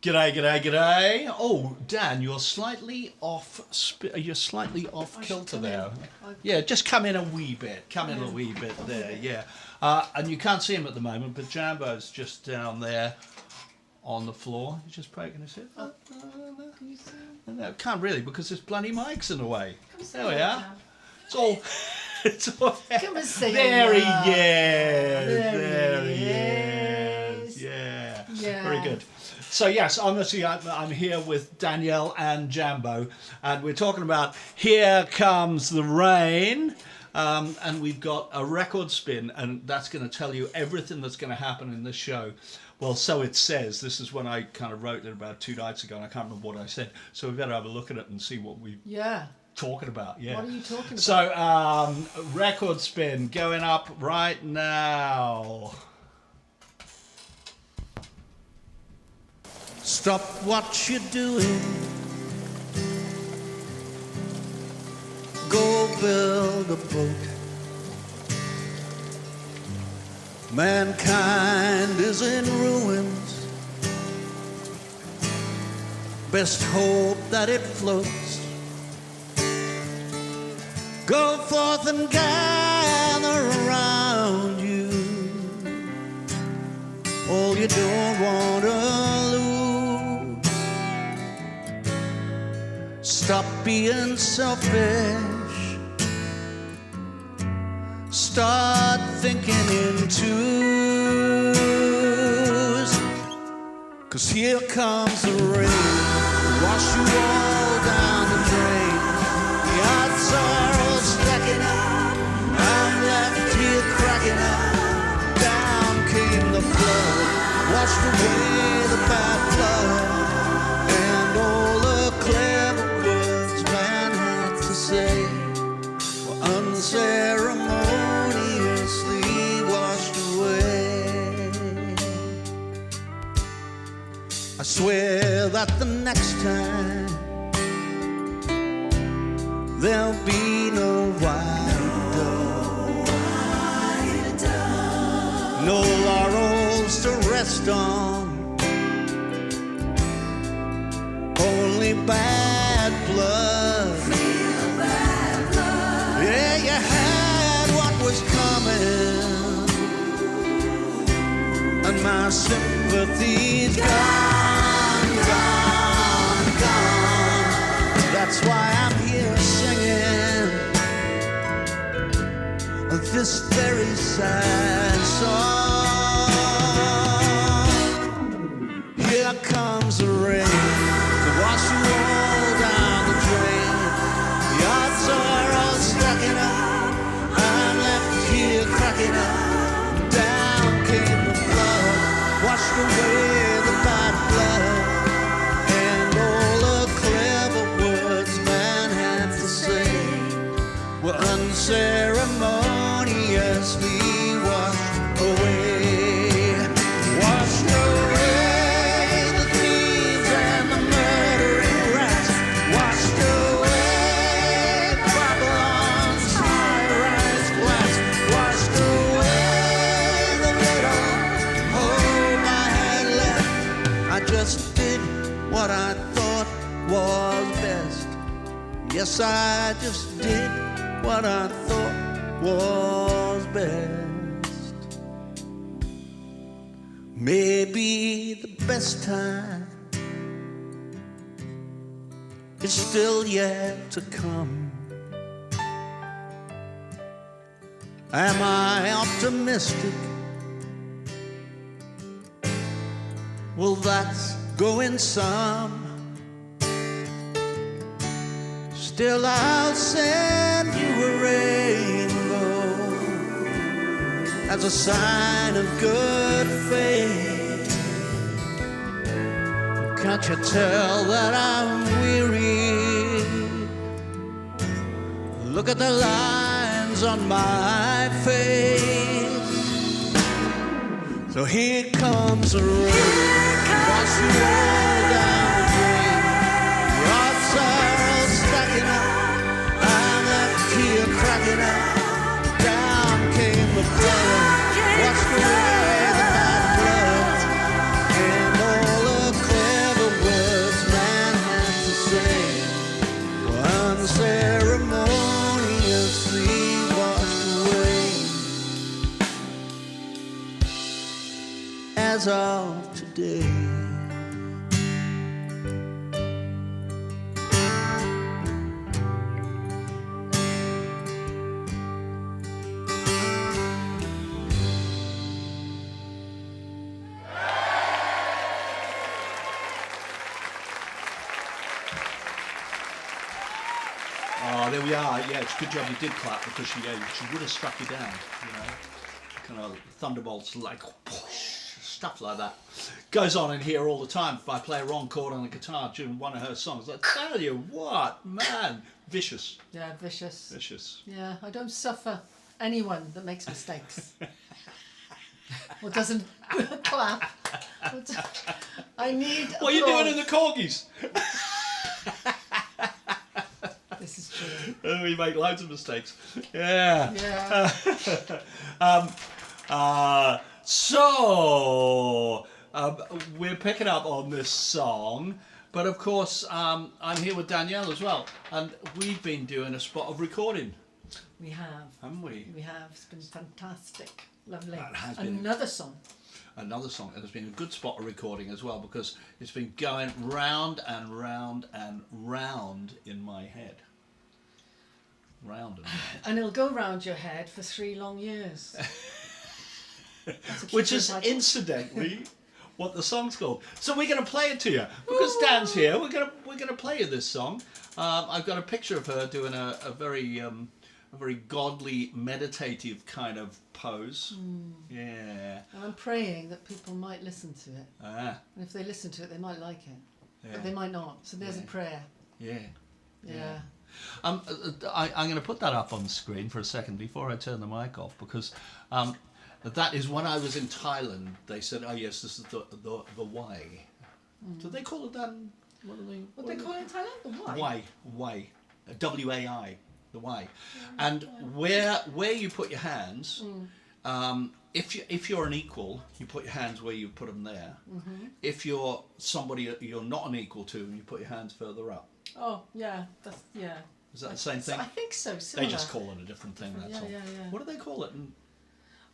G'day, g'day, g'day. Oh, Dan, you're slightly off. You're slightly off kilter there. Yeah, just come in a wee bit. Come in a wee bit there. Yeah, and you can't see him at the moment, but Jambo's just down there on the floor. He's just poking his head. Can you see him? No, can't really because there's bloody mics in the way. There we him are. now. It's all. It's all. Come and see There he him now. is. There There he he is. is. Yeah. Yeah. Very good. So yes, honestly, I'm here with Danielle and Jambo, and we're talking about Here Comes the Rain, and we've got a record spin, and that's going to tell you everything that's going to happen in this show. Well, so it says. This is when I kind of wrote it about 2 nights ago, and I can't remember what I said. So we better have a look at it and see what we're talking about. Yeah. What are you talking about? So record spin going up right now. Stop what you're doing. Go build a boat. Mankind is in ruins. Best hope that it floats. Go forth and gather around you all you don't want to lose. Stop being selfish. Start thinking in twos. 'Cause here comes the rain, wash you all down the drain. The odds are all stacking up. I'm left here cracking up. Down came the flood, washed away the bad blood. And all the clever words man had to say were unceremoniously washed away. I swear that the next time there'll be no white dove, no laurels to rest on, only bad blood. Yeah, you had what was coming, and my sympathy's gone, gone, gone. That's why I'm here singing this very sad song. Here comes the rain to wash you all down the drain. The odds are all stacking up. I'm left here cracking up. Down came the flood, washed away the bad blood. And all the clever words man had to say were unceremoniously washed away. Washed away the thieves and the murdering rats. Washed away Babylon's high-rise glass. Washed away the little hope I had left. I just did what I thought was best. Yes, I just did what I thought was best. Maybe the best time is still yet to come. Am I optimistic? Well, that's going some. Still I'll send you a rainbow as a sign of good faith. Can't you tell that I'm weary? Look at the lines on my face. So here comes the rain, wash you all down the drain. The odds are all stacking up. I'm left here cracking up. Down came the flood, washed away the bad blood. And all the clever as of today. Oh, there we are. Yeah, it's a good job you did clap, because she would have struck you down, you know. Kind of thunderbolts, like whoosh, stuff like that. Goes on in here all the time. If I play a wrong chord on the guitar during one of her songs, I tell you what, man, vicious. Yeah, vicious. Vicious. Yeah, I don't suffer anyone that makes mistakes. Or doesn't clap. I need What are you doing in the corgis? This is true. We make loads of mistakes. Yeah. Yeah. So we're picking up on this song, but of course I'm here with Danielle as well, and we've been doing a spot of recording. We have. Haven't we? We have. It's been fantastic. Lovely. That has been another song. Another song, and it's been a good spot of recording as well, because it's been going round and round and round in my head. Round and round. And it'll go round your head for 3 long years. Which is incidentally what the song's called. So we're going to play it to you, because Dan's here. We're going to play you this song. I've got a picture of her doing a very godly, meditative kind of pose. Yeah. And I'm praying that people might listen to it. Ah. And if they listen to it, they might like it. Yeah. But they might not. So there's a prayer. Yeah. Yeah. I'm going to put that up on the screen for a second before I turn the mic off, because that is when I was in Thailand. They said, "Oh yes, this is the way." Do they call it that? What they call it in Thailand? The why? Way. W-A-I. The way. And where you put your hands. If you're an equal, you put your hands where you put them there. If you're somebody you're not an equal to, you put your hands further up. Oh, yeah. Yeah. Is that the same thing? I think so. Similar. They just call it a different thing. That's all. Yeah. What do they call it in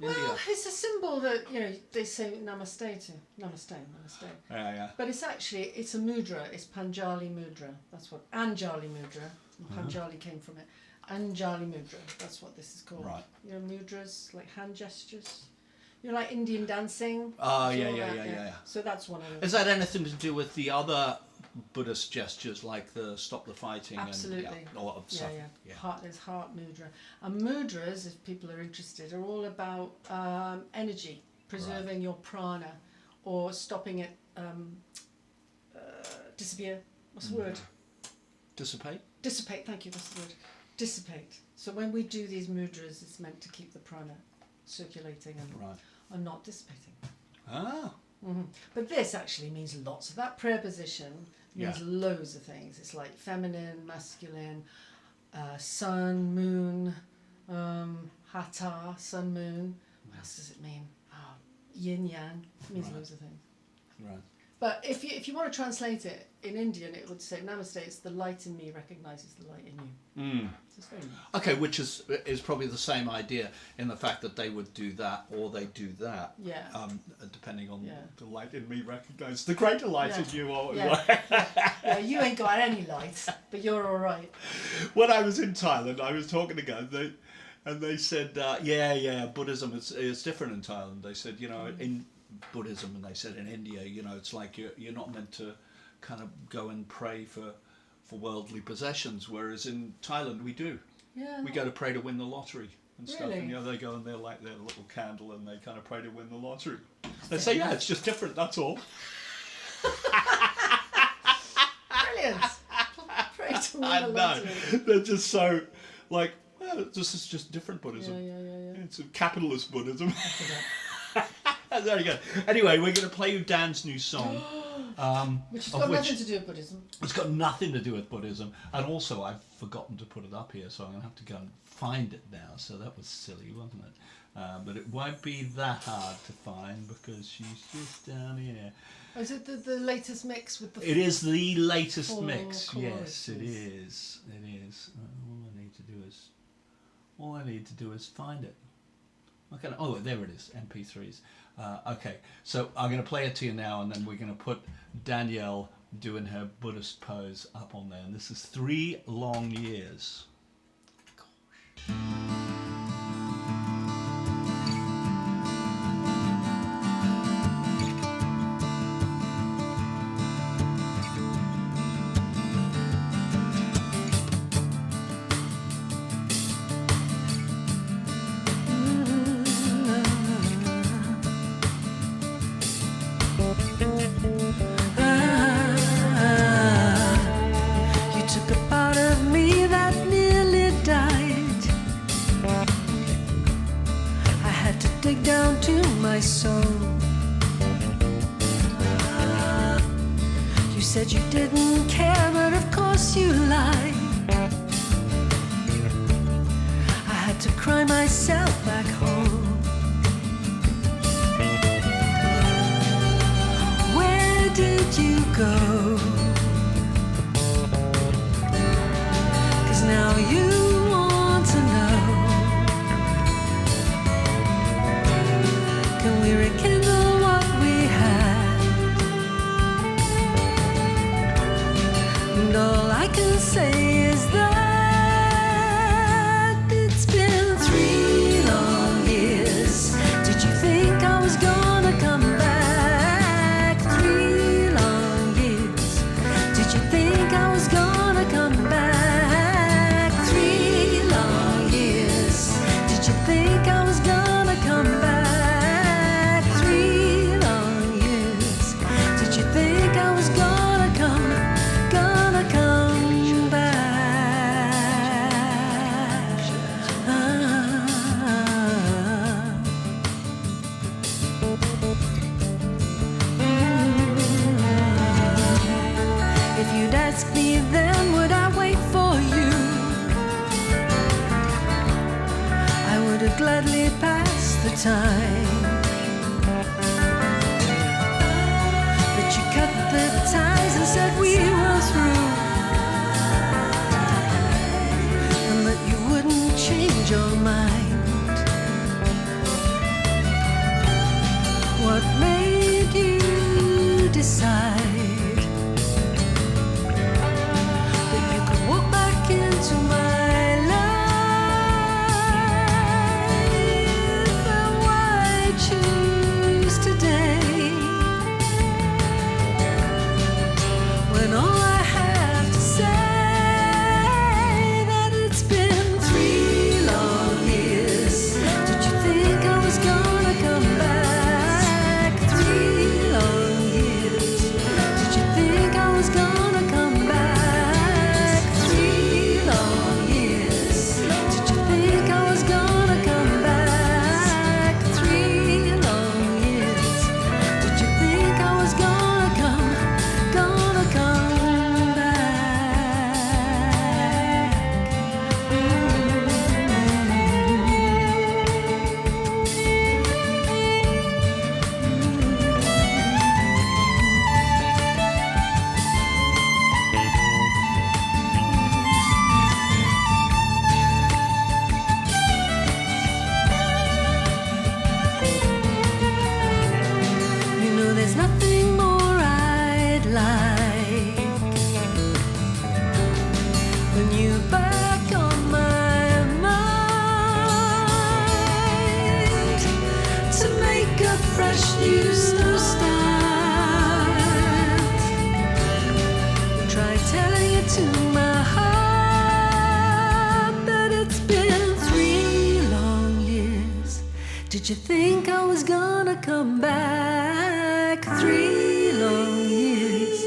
Well, India? it's a symbol that, they say namaste to. Namaste. Yeah. But it's a mudra. It's Panjali mudra. That's what Anjali mudra. Panjali came from it. Anjali mudra. That's what this is called. Right. Mudras, like hand gestures. Like Indian dancing. Oh, It's yeah. all that, So that's one of them. Is that anything to do with the other Buddhist gestures, like the stop the fighting? Absolutely. And all of stuff? Yeah. There's heart mudra. And mudras, if people are interested, are all about energy, preserving your prana, or stopping it disappear. What's the word? Dissipate? Dissipate, thank you, that's the word. Dissipate. So when we do these mudras, it's meant to keep the prana circulating and not dissipating. Ah. But this actually means lots of that. Prayer position means loads of things. It's like feminine, masculine, sun, moon, hata, sun, moon. What else does it mean? Yin, yang. It means loads of things. Right. But if you want to translate it in Indian, it would say Namaste. It's the light in me recognises the light in you. So it's very nice. Okay, which is probably the same idea in the fact that they would do that or they do that. Yeah. Depending on the light in me recognises the greater light in you. Or Yeah, you ain't got any light, but you're all right. When I was in Thailand, I was talking to guys, and they said, Buddhism is different in Thailand. They said, in Buddhism, and they said in India, it's like you're not meant to kind of go and pray for worldly possessions, whereas in Thailand we do. Yeah. We go to pray to win the lottery and stuff, Really? and they go and they light their little candle and they kind of pray to win the lottery. They say, it's just different, that's all. Brilliant. Pray to win I the know. lottery. They're just so like, this is just different Buddhism. Yeah. It's a capitalist Buddhism. There you go. Anyway, we're going to play you Dan's new song. Which has got nothing to do with Buddhism. It's got nothing to do with Buddhism. And also, I've forgotten to put it up here, so I'm going to have to go and find it now. So that was silly, wasn't it? But it won't be that hard to find because she's just down here. Oh, is it the latest mix with the... It is the latest four mix. choruses? Yes, it is. It is. All I need to do is find it. Okay. Oh, there it is. MP3s. Okay. So I'm going to play it to you now, and then we're going to put Danielle doing her Buddhist pose up on there. And this is 3 Long Years. You took a part of me that nearly died. I had to dig down to my soul. You said you didn't care, but of course you lied. I had to cry myself back home. Where did you go? 'Cause now you want to know. Can we rekindle what we had? And all I can say is that it's been 3 long years. Did you think I was gonna come back? 3 long years. Did you think I was gonna come back? 3 long years. Did you think I was gonna come back? 3 long years. Did you think I was gonna come back? If you'd asked me then, would I wait for you? I would have gladly passed the time. But you cut the ties and said we were through, and that you wouldn't change your mind. What made you decide that you could walk back into my life? And why choose today when all I have to say that it's been 3 long years? Did you think I was gonna come back? 3 long years. Did you think I was gonna come back? 3 long years. Did you think I was gonna come back? 3 long years. Did you think I was gonna come back? You know there's nothing more I'd like than you back on my mind, to make a fresh new start. Try telling it to my heart that it's been 3 long years. Did you think I was gonna come back? 3 long years.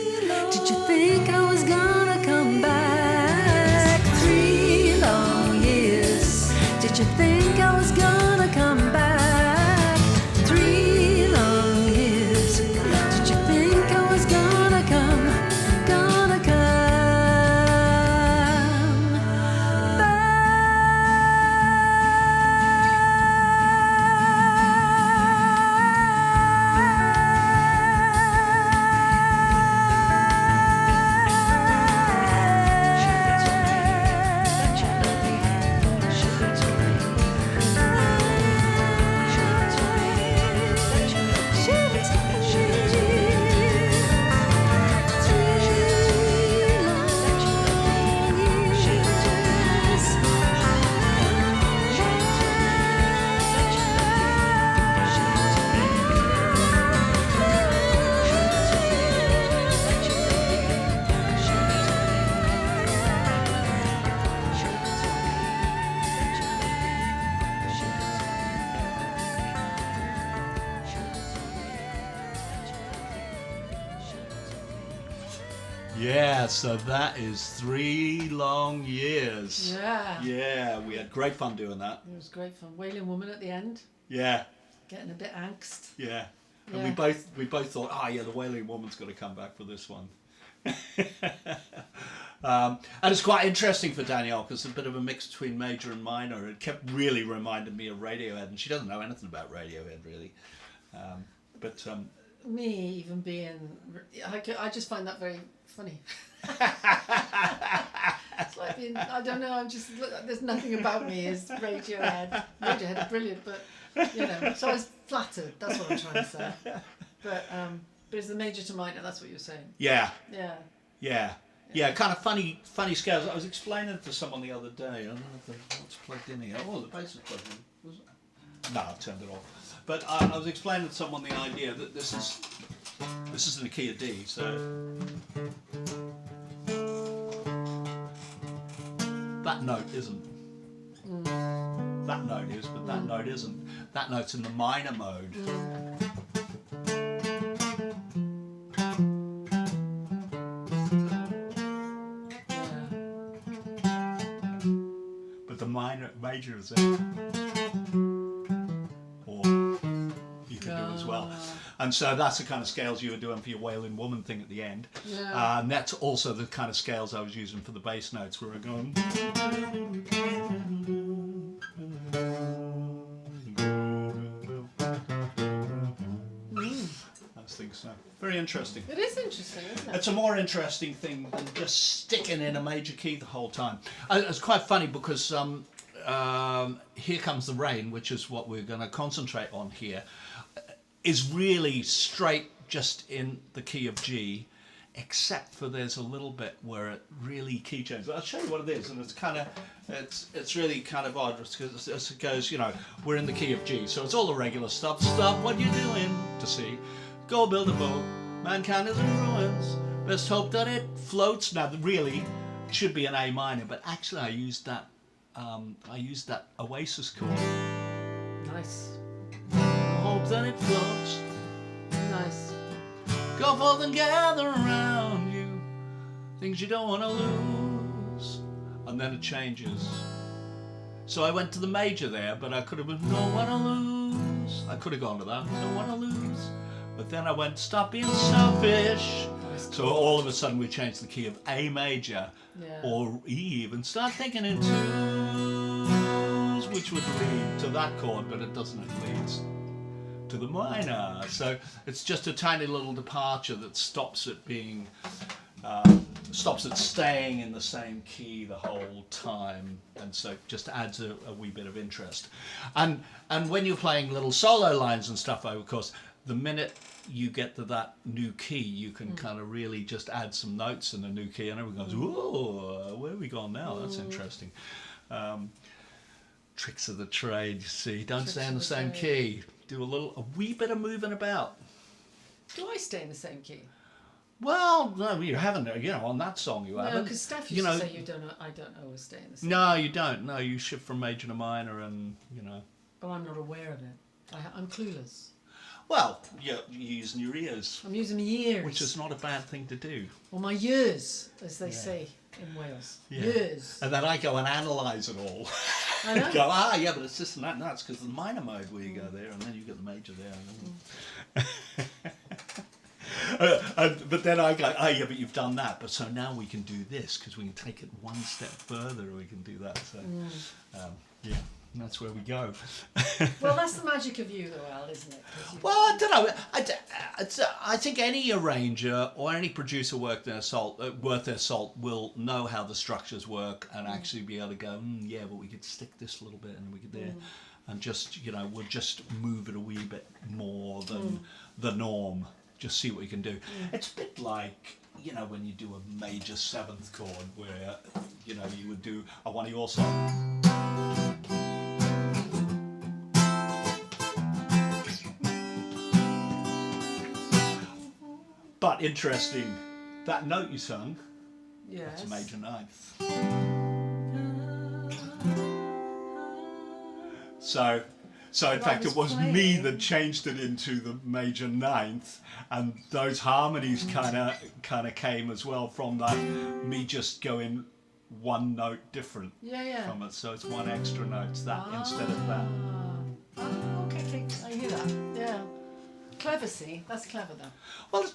Did you think I was gonna come back? 3 long years. Did you think I was gonna come back? 3 long years. Did you think I was gonna come back? Yeah, so that is 3 long years. Yeah. Yeah, we had great fun doing that. It was great fun. Wailing Woman at the end, Yeah, getting a bit angst. yeah. And Yeah. we both thought, yeah, the Wailing Woman's got to come back for this one. And it's quite interesting for Danielle because it's a bit of a mix between major and minor. It kept really reminding me of Radiohead, and she doesn't know anything about Radiohead really. But Me even being, I just find that very funny. It's like being, I don't know, I'm just, there's nothing about me is Radiohead. Radiohead are brilliant, but, you know, so I was flattered, that's what I'm trying to say. But it's the major to minor, that's what you're saying. yeah, Yeah. yeah, kind of funny scales. I was explaining it to someone the other day. I don't know if what's plugged in here. Oh, the bass is plugged in. Was it? No, I've turned it off. But I was explaining to someone the idea that this is in the key of D. So that note isn't. That note is, but that note isn't. That note's in the minor mode. But the major is there. Or you could do as well. And so that's the kind of scales you were doing for your Wailing Woman thing at the end. Yeah. And that's also the kind of scales I was using for the bass notes where we're going. Those things, so very interesting. It is interesting, isn't it? It's a more interesting thing than just sticking in a major key the whole time. It's quite funny because Here Comes the Rain, which is what we're going to concentrate on here, is really straight just in the key of G, except for there's a little bit where it really key changes. I'll show you what it is, and it's really kind of odd because it goes, you know, we're in the key of G, so it's all the regular stuff. Stop what you're doing to see. Go build a boat. Mankind is in ruins. Best hope that it floats. Now, really, it should be an A minor, but actually, I used that Oasis chord. Nice. Hope that it floats. Nice. Go forth and gather around you things you don't want to lose. And then it changes. So I went to the major there, but I could have been don't want to lose. I could have gone to that. Don't want to lose. But then I went, stop being selfish. So all of a sudden we changed the key of A major, or E even. Start thinking in twos, which would lead to that chord, but it doesn't. It leads to the minor. So it's just a tiny little departure that stops it being, stops it staying in the same key the whole time, and so just adds a wee bit of interest. And when you're playing little solo lines and stuff, of course, the minute you get to that new key, you can kind of really just add some notes in the new key, and everyone goes, "Whoa, where are we gone now? That's interesting." Tricks of the trade, you see. Don't stay in the same key. Do a wee bit of moving about. Do I stay in the same key? Well, no, you haven't. You know, on that song you haven't. No, because Steph used to say I don't always stay in the same. No, you don't. No, you shift from major to minor, and you know. But I'm not aware of it. I'm clueless. Well, you're using your ears, I'm using my ears. which is not a bad thing to do. Or my years, as they say in Wales. Yeah. Years. And then I go and analyse it all. I know. Go, yeah, but it's this and that. No, it's because of the minor mode where you go there, and then you get the major there. But then I go, yeah, but you've done that. But so now we can do this because we can take it one step further. We can do that. So, yeah. And that's where we go. Well, that's the magic of you, though, Al, isn't it? Well, I don't know. I think any arranger or any producer worth their salt will know how the structures work and actually be able to go, yeah, but we could stick this a little bit and we could there, and just we'll just move it a wee bit more than the norm. Just see what you can do. It's a bit like, when you do a major seventh chord where, you would do one of your songs. But interesting, that note you sung, that's a major ninth. So So in I fact, was it was me playing. that changed it into the major ninth, and those harmonies kind of came as well from that. Me just going one note different Yeah. from it, so it's one extra note that instead of that. Oh, okay. I hear that. Yeah. Clever, see? That's clever, though. Well,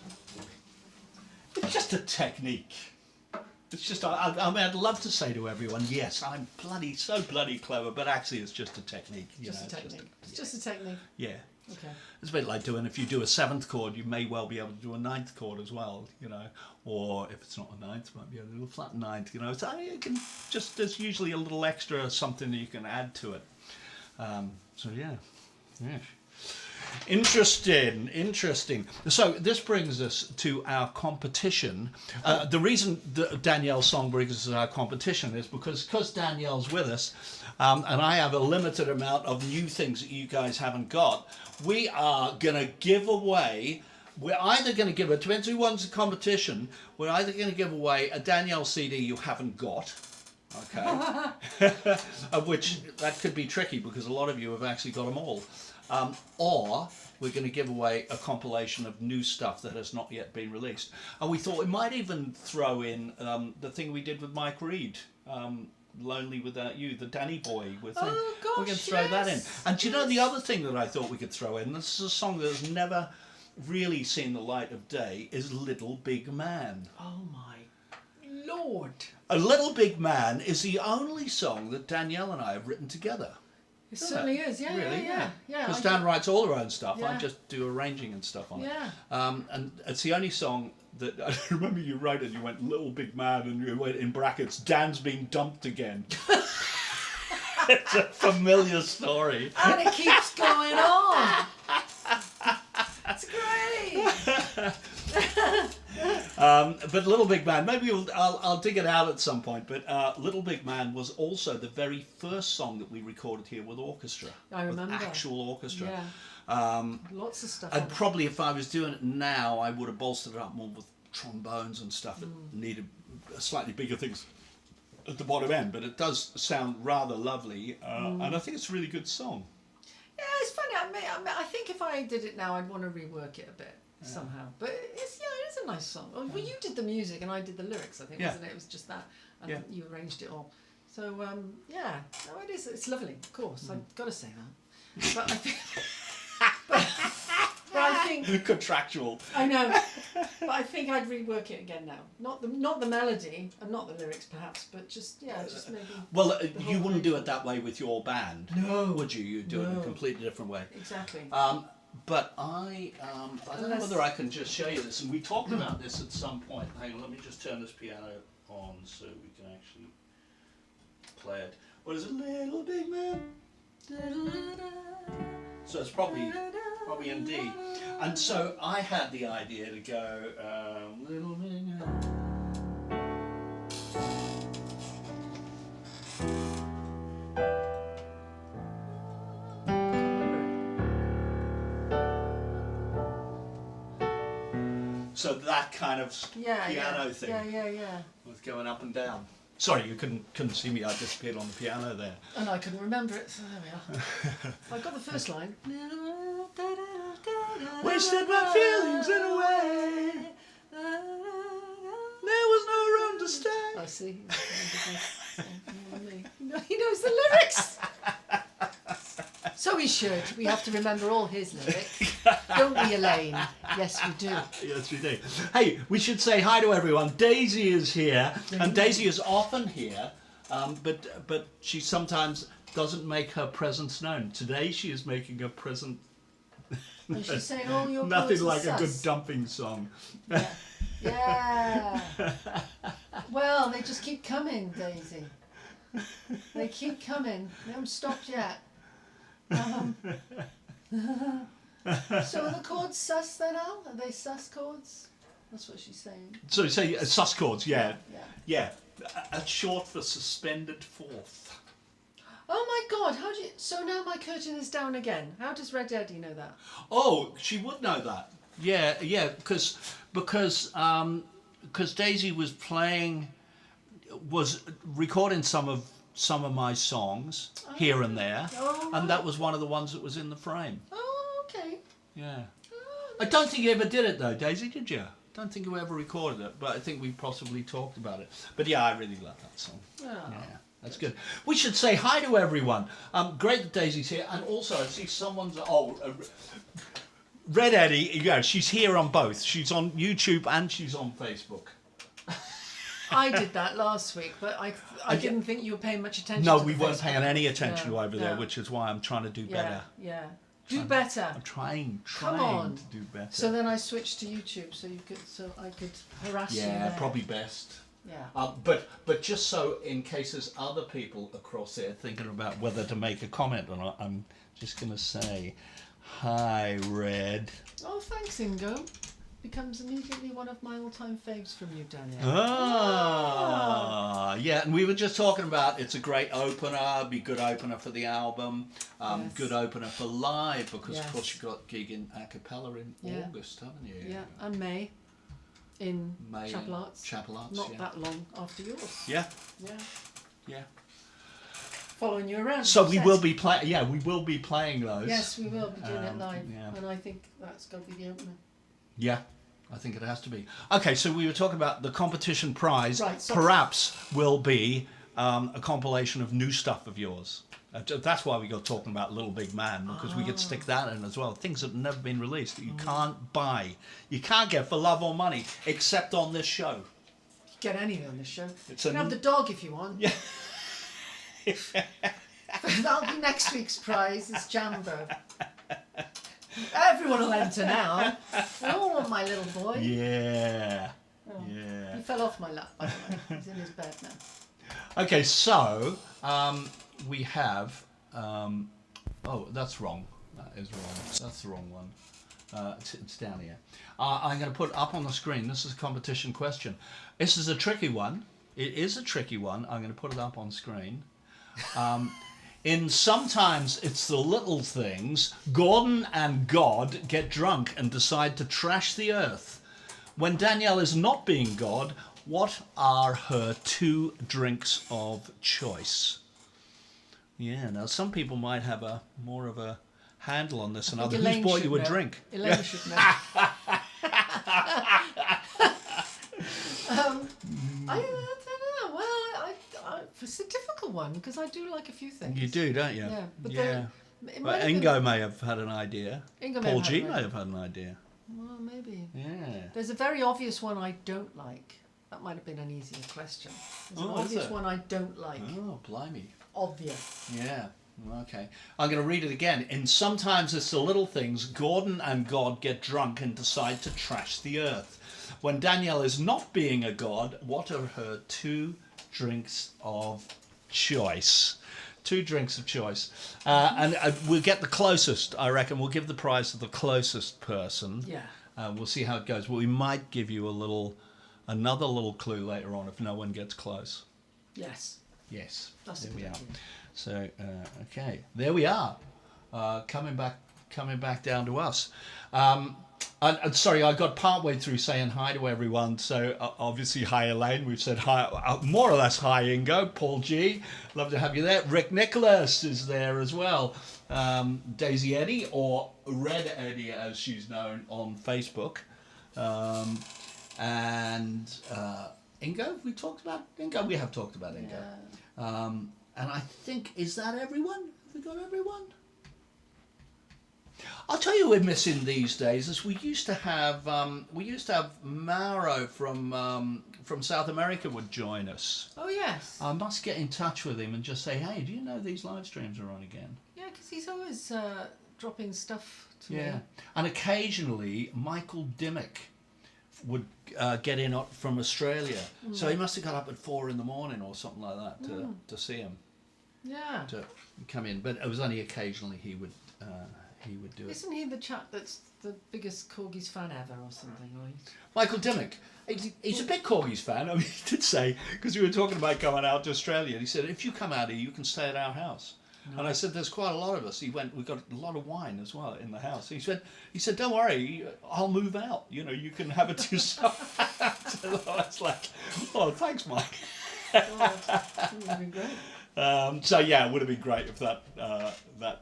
it's just a technique. It's just, I mean, I'd love to say to everyone, yes, I'm so bloody clever, but actually it's just a technique. Just a technique. It's just a technique. Yeah. Okay. It's a bit like doing, if you do a 7th chord, you may well be able to do a 9th chord as well, you know, or if it's not a 9th, it might be a little flat 9th, you know. So you can just, there's usually a little extra something that you can add to it. So yeah. Interesting. So this brings us to our competition. The reason that Danielle's song brings us to our competition is because Danielle's with us, and I have a limited amount of new things that you guys haven't got. We are going to give away, we're either going to give, it depends who wins the competition, we're either going to give away a Danielle CD you haven't got, okay, of which that could be tricky because a lot of you have actually got them all. Or we're going to give away a compilation of new stuff that has not yet been released. And we thought we might even throw in the thing we did with Mike Reed, Lonely Without You, the Danny Boy. We're going to throw that in. And do you know the other thing that I thought we could throw in? This is a song that has never really seen the light of day, is Little Big Man. Oh, my Lord. A Little Big Man is the only song that Danielle and I have written together. It certainly is, yeah, Really, yeah. Because Dan writes all her own stuff. I Yeah. just do arranging and stuff on it. Yeah. And it's the only song that I remember you wrote it. You went Little Big Man, and you went in brackets. Dan's been dumped again. It's a familiar story. And it keeps going on. It's great. But Little Big Man, maybe I'll dig it out at some point. But Little Big Man was also the very first song that we recorded here with orchestra. I remember. With actual orchestra. Yeah. Lots of stuff. on And it. probably if I was doing it now, I would have bolstered it up more with trombones and stuff that needed slightly bigger things at the bottom end. But it does sound rather lovely, and I think it's a really good song. Yeah, it's funny. I think if I did it now, I'd want to rework it a bit somehow. But it is a nice song. Well, you did the music and I did the lyrics, I think, wasn't it? It was just that, and you arranged it all. So yeah, no, it is. It's lovely, of course. I've got to say that. But I think. But I think Contractual. I know, but I think I'd rework it again now. Not the melody and not the lyrics, perhaps, but just maybe. Well, the you whole wouldn't do it idea. that way with your band, No. would you? You'd do it in a No. completely different way. Exactly. But I don't know Unless- whether I can just show you this, and we talked about this at some point. Hang on, let me just turn this piano on so we can actually play it. What is it, Little Big Man? So it's probably in D. And so I had the idea to go, Little Big Man. So that kind of piano thing Yeah. was going up and down. Sorry, you couldn't see me. I disappeared on the piano there. And I couldn't remember it, so there we are. I got the first line. Wasted my feelings in a way. There was no room to stay. I see. He knows the lyrics. So he should. We have to remember all his lyrics. Don't we, Elaine? Yes, we do. Yes, we do. Hey, we should say hi to everyone. Daisy is here, and Daisy is often here, but she sometimes doesn't make her presence known. Today she is making her present. And she's saying all your Nothing chords like are a good sus. dumping song. Yeah. Well, they just keep coming, Daisy. They keep coming. They haven't stopped yet. So are the chords sus then, Al? Are they sus chords? That's what she's saying. So you say sus chords, yeah. Yeah. That's short for suspended fourth. Oh my God! How do you? So now my curtain is down again. How does Red Eddie know that? Oh, she would know that. Yeah, because Daisy was recording some some of my songs here and there, Oh, and that was one of the ones that was in the frame. Oh, okay. Yeah. I don't think you ever did it though, Daisy, did you? Don't think you ever recorded it, but I think we possibly talked about it. But yeah, I really love that song. Oh. Yeah, that's good. We should say hi to everyone. Great that Daisy's here, and also I see someone's Red Eddie. Yeah, she's here on both. She's on YouTube and she's on Facebook. I did that last week, but I didn't think you were paying much attention. No, to we the weren't Facebook. paying any attention No, over there, no. which is why I'm trying to do better. Yeah. Do better. I'm trying Come on. to do better. So then I switched to YouTube, so I could harass you. Yeah, there. probably best. Yeah. But just so in case there's other people across there thinking about whether to make a comment or not, I'm just going to say, hi, Red. Oh, thanks, Ingo. Becomes immediately one of my all-time faves from you, Daniel. Yeah, and we were just talking about it's a great opener, be good opener for the album, Yes. good opener for live, because Yes. of course you've got gig in a cappella in Yeah. August, haven't you? Yeah, and May in May Chapel Arts. Chapel Arts, Not yeah. that long after yours. Yeah, Yeah. yeah. Following you around. So with we sets. will be playing. Yeah, we will be playing those. Yes, we will be doing it live, yeah. and I think that's got to be the opener. Yeah, I think it has to be. Okay, so we were talking about the competition prize. Right, so- Perhaps will be a compilation of new stuff of yours. That's why we got talking about Little Big Man, because we could stick that in as well. Things that have never been released that you can't buy. You can't get for love or money, except on this show. Get anything on this show. It's You can a- have the dog if you want. Yeah. That'll be next week's prize. It's Jambo. Everyone will enter now. They all want my little boy. Yeah. Oh. Yeah. He fell off my lap, by the way. He's in his bed now. Okay, so we have. Oh, that's wrong. That is wrong. That's the wrong one. It's down here. I'm going to put up on the screen. This is a competition question. This is a tricky one. It is a tricky one. I'm going to put it up on screen. In Sometimes It's the Little Things, Gordon and God get drunk and decide to trash the earth. When Danielle is not being God, what are her 2 drinks of choice? Yeah, now some people might have more of a handle on this than I think others. Who's Elaine bought should you a know. drink? Elaine should know. I don't know. Well, it's a difficult one because I do like a few things. You do, don't you? Yeah, but yeah. it But might have Ingo been- may have had an idea. Ingo Paul have G had may have had an idea. Well, maybe. Yeah. There's a very obvious one I don't like. That might have been an easier question. There's an Oh, is obvious there? one I don't like. Oh, blimey. Obvious. Yeah. Okay. I'm going to read it again. In Sometimes It's the Little Things, Gordon and God get drunk and decide to trash the earth. When Danielle is not being a god, what are her 2 drinks of choice? 2 drinks of choice. And we'll get the closest, I reckon. We'll give the prize to the closest person. Yeah. We'll see how it goes. But we might give you another little clue later on if no one gets close. Yes. Yes. That's there a we good are. idea. So okay, there we are. Coming back down to us. And sorry, I got partway through saying hi to everyone. So obviously, hi Elaine. We've said hi, more or less hi Ingo, Paul G. Love to have you there. Rick Nicholas is there as well. Daisy Eddie, or Red Eddie as she's known on Facebook. And Ingo, we talked about Ingo. We have talked about Ingo. Yeah. And I think, is that everyone? Have we got everyone? I'll tell you we're missing these days is we used to have Mauro from South America would join us. Oh, yes. I must get in touch with him and just say, hey, do you know these live streams are on again? Yeah, because he's always dropping stuff to me. Yeah. And occasionally Michael Dimmick would get in from Australia. So he must have got up at 4 a.m. or something like that to see him, Yeah. to come in. But it was only occasionally he would do it. Isn't he the chap that's the biggest Corgis fan ever or something? Or Michael Dimmick, he's a big Corgis fan. I mean, he did say, because we were talking about going out to Australia, and he said, if you come out here, you can stay at our house. No. And I said, there's quite a lot of us. He went, we've got a lot of wine as well in the house. He said, don't worry, I'll move out. You know, you can have it to yourself. So I was like, oh, thanks, Mike. that would have been great. So yeah, it would have been great if that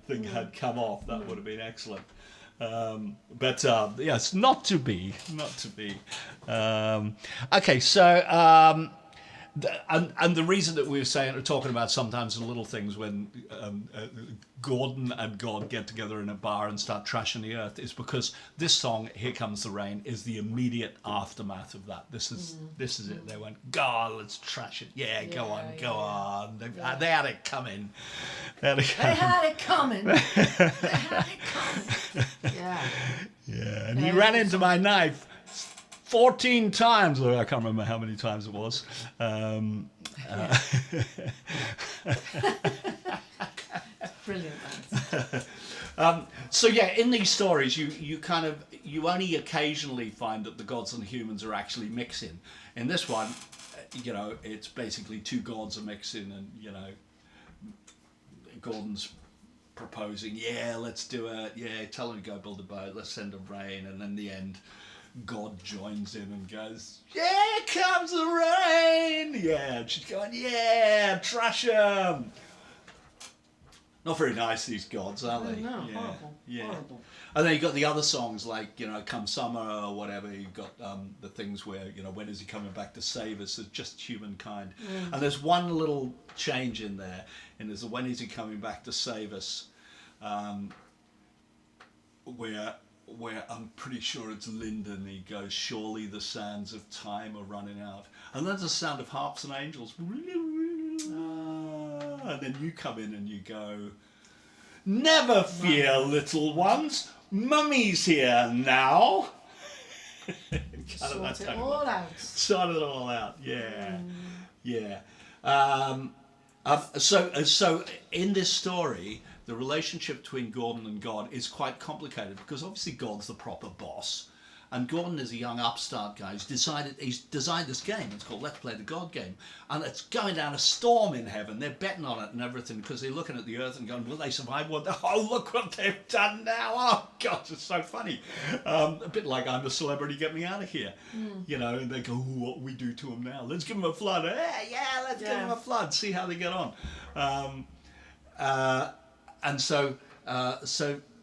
thing had come off. That would have been excellent. But yes, not to be. Okay, so and the reason that we were talking about sometimes the little things when Gordon and God get together in a bar and start trashing the earth is because this song, "Here Comes the Rain," is the immediate aftermath of that. This is it. They went, God, let's trash it. Yeah, go on. They had it coming. They had it coming. Yeah. Yeah, and he ran into my knife 14 times. I can't remember how many times it was. Brilliant. So yeah, in these stories, you only occasionally find that the gods and humans are actually mixing. In this one, it's basically two gods are mixing, and Gordon's proposing, yeah, let's do it. Yeah, tell him to go build a boat. Let's send him rain, and in the end, God joins in and goes, yeah, comes the rain. Yeah, and she's going, yeah, trash them. Not very nice, these gods, are they? No, yeah. horrible. Yeah. Horrible. And then you've got the other songs like, Come Summer or whatever. You've got the things where, when is he coming back to save us? It's just humankind. And there's one little change in there, and there's a when is he coming back to save us, where I'm pretty sure it's Lyndon. He goes, surely the sands of time are running out. And then there's the sound of harps and angels. And then you come in and you go, never fear, little ones. Mummy's here now. Sort it all out. Sort it all out, yeah. Yeah. So in this story, the relationship between Gordon and God is quite complicated because obviously God's the proper boss, and Gordon is a young upstart guy. He's designed this game. It's called Let's Play the God Game, and it's going down a storm in heaven. They're betting on it and everything because they're looking at the earth and going, will they survive? Oh, look what they've done now! Oh God, it's so funny. A bit like I'm a celebrity, get me out of here. And they go, oh, what we do to them now? Let's give them a flood. Let's give them a flood. See how they get on. And so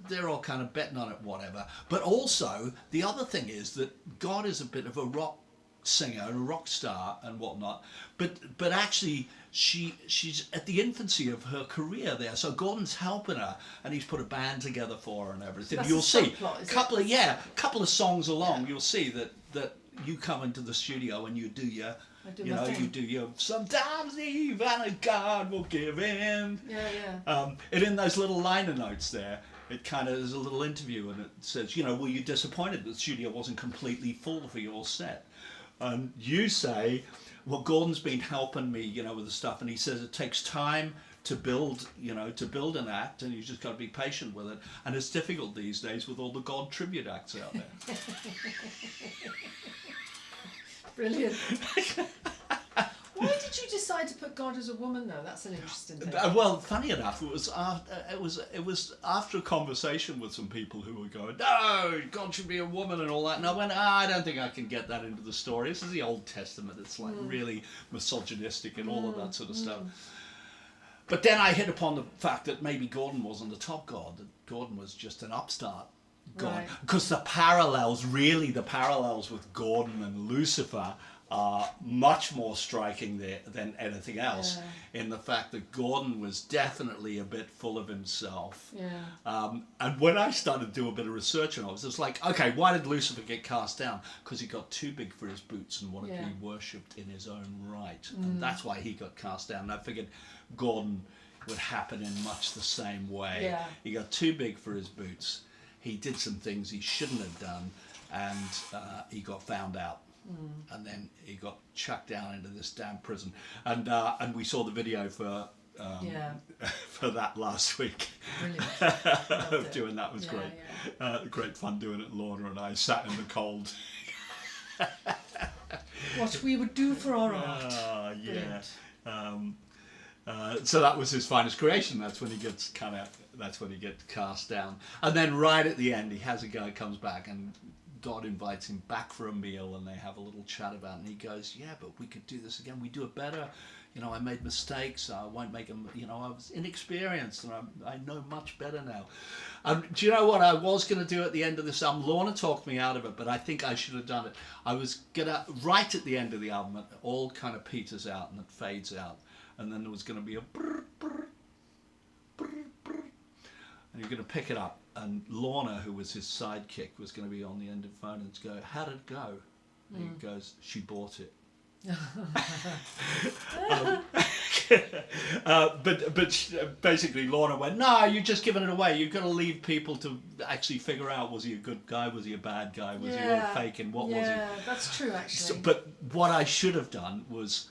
they're all kind of betting on it, whatever. But also, the other thing is that God is a bit of a rock singer, a rock star and whatnot. But actually, she's at the infancy of her career there. So Gordon's helping her, and he's put a band together for her and everything. So you'll see subplot, couple of songs along. You'll see that you come into the studio and you do your. You do your sometimes even a God will give in. Yeah. And in those little liner notes there, it kind of is a little interview, and it says, were you disappointed that the studio wasn't completely full for your set? And you say, well, Gordon's been helping me, with the stuff, and he says it takes time to build, an act, and you just got to be patient with it. And it's difficult these days with all the God tribute acts out there. Brilliant. Why did you decide to put God as a woman, though? That's an interesting thing. Well, funny enough, it was after a conversation with some people who were going, no, God should be a woman and all that. And I went, I don't think I can get that into the story. This is the Old Testament. It's like really misogynistic and all of that sort of stuff. But then I hit upon the fact that maybe Gordon wasn't the top God. That Gordon was just an upstart God. Right. Because the parallels with Gordon and Lucifer are much more striking there than anything else, in the fact that Gordon was definitely a bit full of himself. And when I started to do a bit of research on it, it was like, okay, why did Lucifer get cast down? Because he got too big for his boots and wanted to be worshipped in his own right. And that's why he got cast down. And I figured Gordon would happen in much the same way. He got too big for his boots. He did some things he shouldn't have done, and he got found out. And then he got chucked down into this damn prison. And we saw the video for that last week. Brilliant. Doing that was great. Great fun doing it. Lorna and I sat in the cold. What we would do for our art. So that was his finest creation. That's when he gets cast down. And then right at the end, he has a guy comes back, and God invites him back for a meal, and they have a little chat about it. And he goes, yeah, but we could do this again. We do it better. you know, I made mistakes. I won't make them. You know, I was inexperienced, and I know much better now. Do you know what I was going to do at the end of this album? Lorna talked me out of it, but I think I should have done it. I was gonna right at the end of the album, it all kind of peters out and it fades out, and then there was going to be a brr, brr, brr, brr, and you're going to pick it up, and Lorna, who was his sidekick, was going to be on the end of the phone and go, "How did it go?" And he goes, "She bought it." But basically Lorna went, "No, you're just giving it away. You've got to leave people to actually figure out, was he a good guy, was he a bad guy, was he all faking, what was he?" Yeah, that's true actually. But what I should have done was,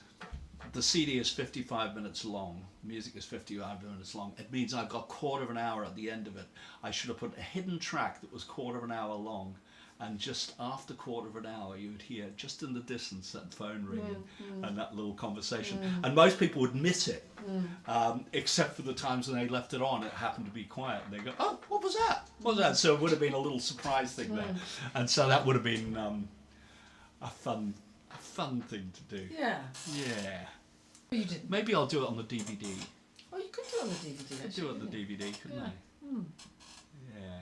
the CD is 55 minutes long, music is 55 minutes long. It means I've got quarter of an hour at the end of it. I should have put a hidden track that was quarter of an hour long, and just after quarter of an hour you would hear just in the distance that phone ringing and that little conversation. And most people would miss it, except for the times when they left it on, it happened to be quiet, and they go, "Oh, what was that? What was that?" So it would have been a little surprise thing there. And so that would have been a fun thing to do. Yeah. Yeah. But you didn't. Maybe I'll do it on the DVD. Oh, you could do it on the DVD. I could do it on the DVD, couldn't I? Yeah.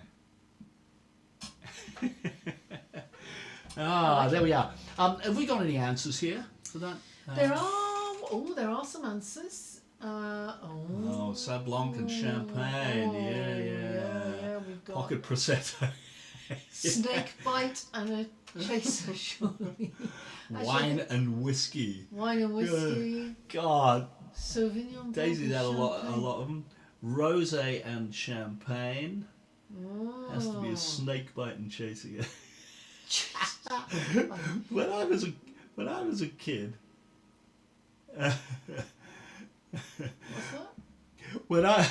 There we are. Have we got any answers here for that? There are some answers. Sauv Blanc and champagne. Yeah. We've got Pocket prosecco. snake bite and a chaser, surely. Wine and whiskey. Wine and whiskey. God. Sauvignon Blanc. Daisy's had a lot champagne. of them. Rosé and champagne. Has to be a snake bite and chasing it. When I was a kid. What's that? When I,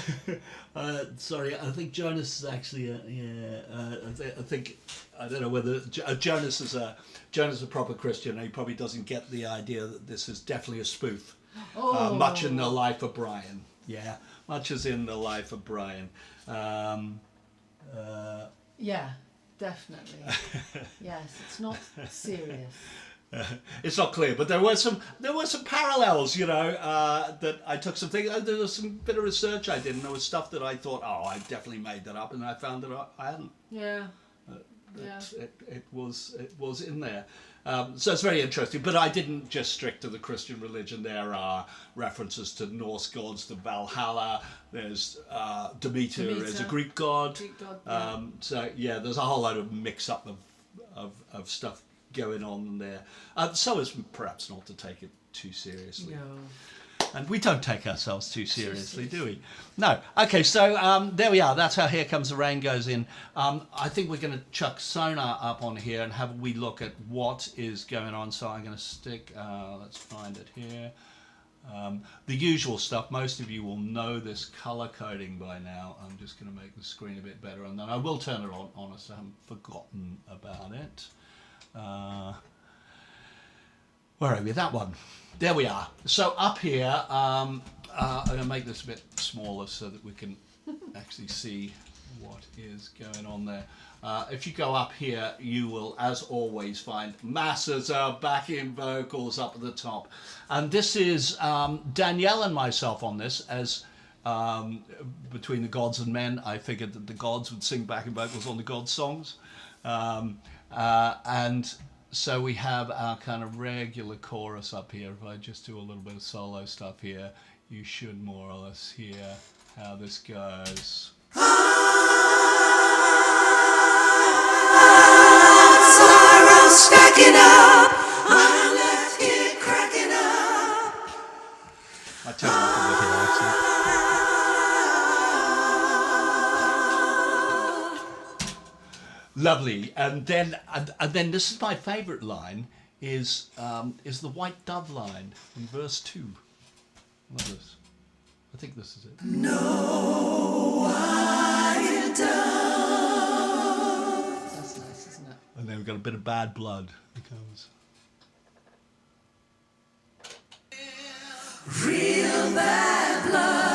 sorry, I think Jonas is actually, I think, I don't know whether Jonas is a proper Christian. He probably doesn't get the idea that this is definitely a spoof. Much in the life of Brian. Yeah, much as in the life of Brian. Yeah, definitely. Yes, it's not serious. It's not clear, but there were some parallels, you know, that I took some things. There was some bit of research I did, and there was stuff that I thought, oh, I definitely made that up, and I found that I hadn't. Yeah. It was in there. So it's very interesting, but I didn't just stick to the Christian religion. There are references to Norse gods, to Valhalla. There's Demeter is a Greek god. Yeah. So yeah, there's a whole lot of mix up of stuff going on there. So as perhaps not to take it too seriously. No. And we don't take ourselves too seriously, do we? No. Okay, so there we are. That's how Here Comes the Rain goes in. I think we're going to chuck Sonar up on here and have a wee look at what is going on. So I'm going to stick, let's find it here. The usual stuff. Most of you will know this color coding by now. I'm just going to make the screen a bit better, and then I will turn it on, honestly. I haven't forgotten about it. Where are we? That one. There we are. So up here, I'm going to make this a bit smaller so that we can actually see what is going on there. If you go up here, you will, as always, find masses of backing vocals up at the top. And this is Danielle and myself on this, as between the gods and men, I figured that the gods would sing backing vocals on the gods' songs. And so we have our kind of regular chorus up here. If I just do a little bit of solo stuff here, you should more or less hear how this goes. Sorrow stacking up, I'm left here cracking up. I turn up a little accent. Lovely, and then this is my favourite line, is the white dove line in verse 2. Love this. I think this is it. No white dove. That's nice, isn't it? And then we've got a bit of bad blood that comes. Real bad blood.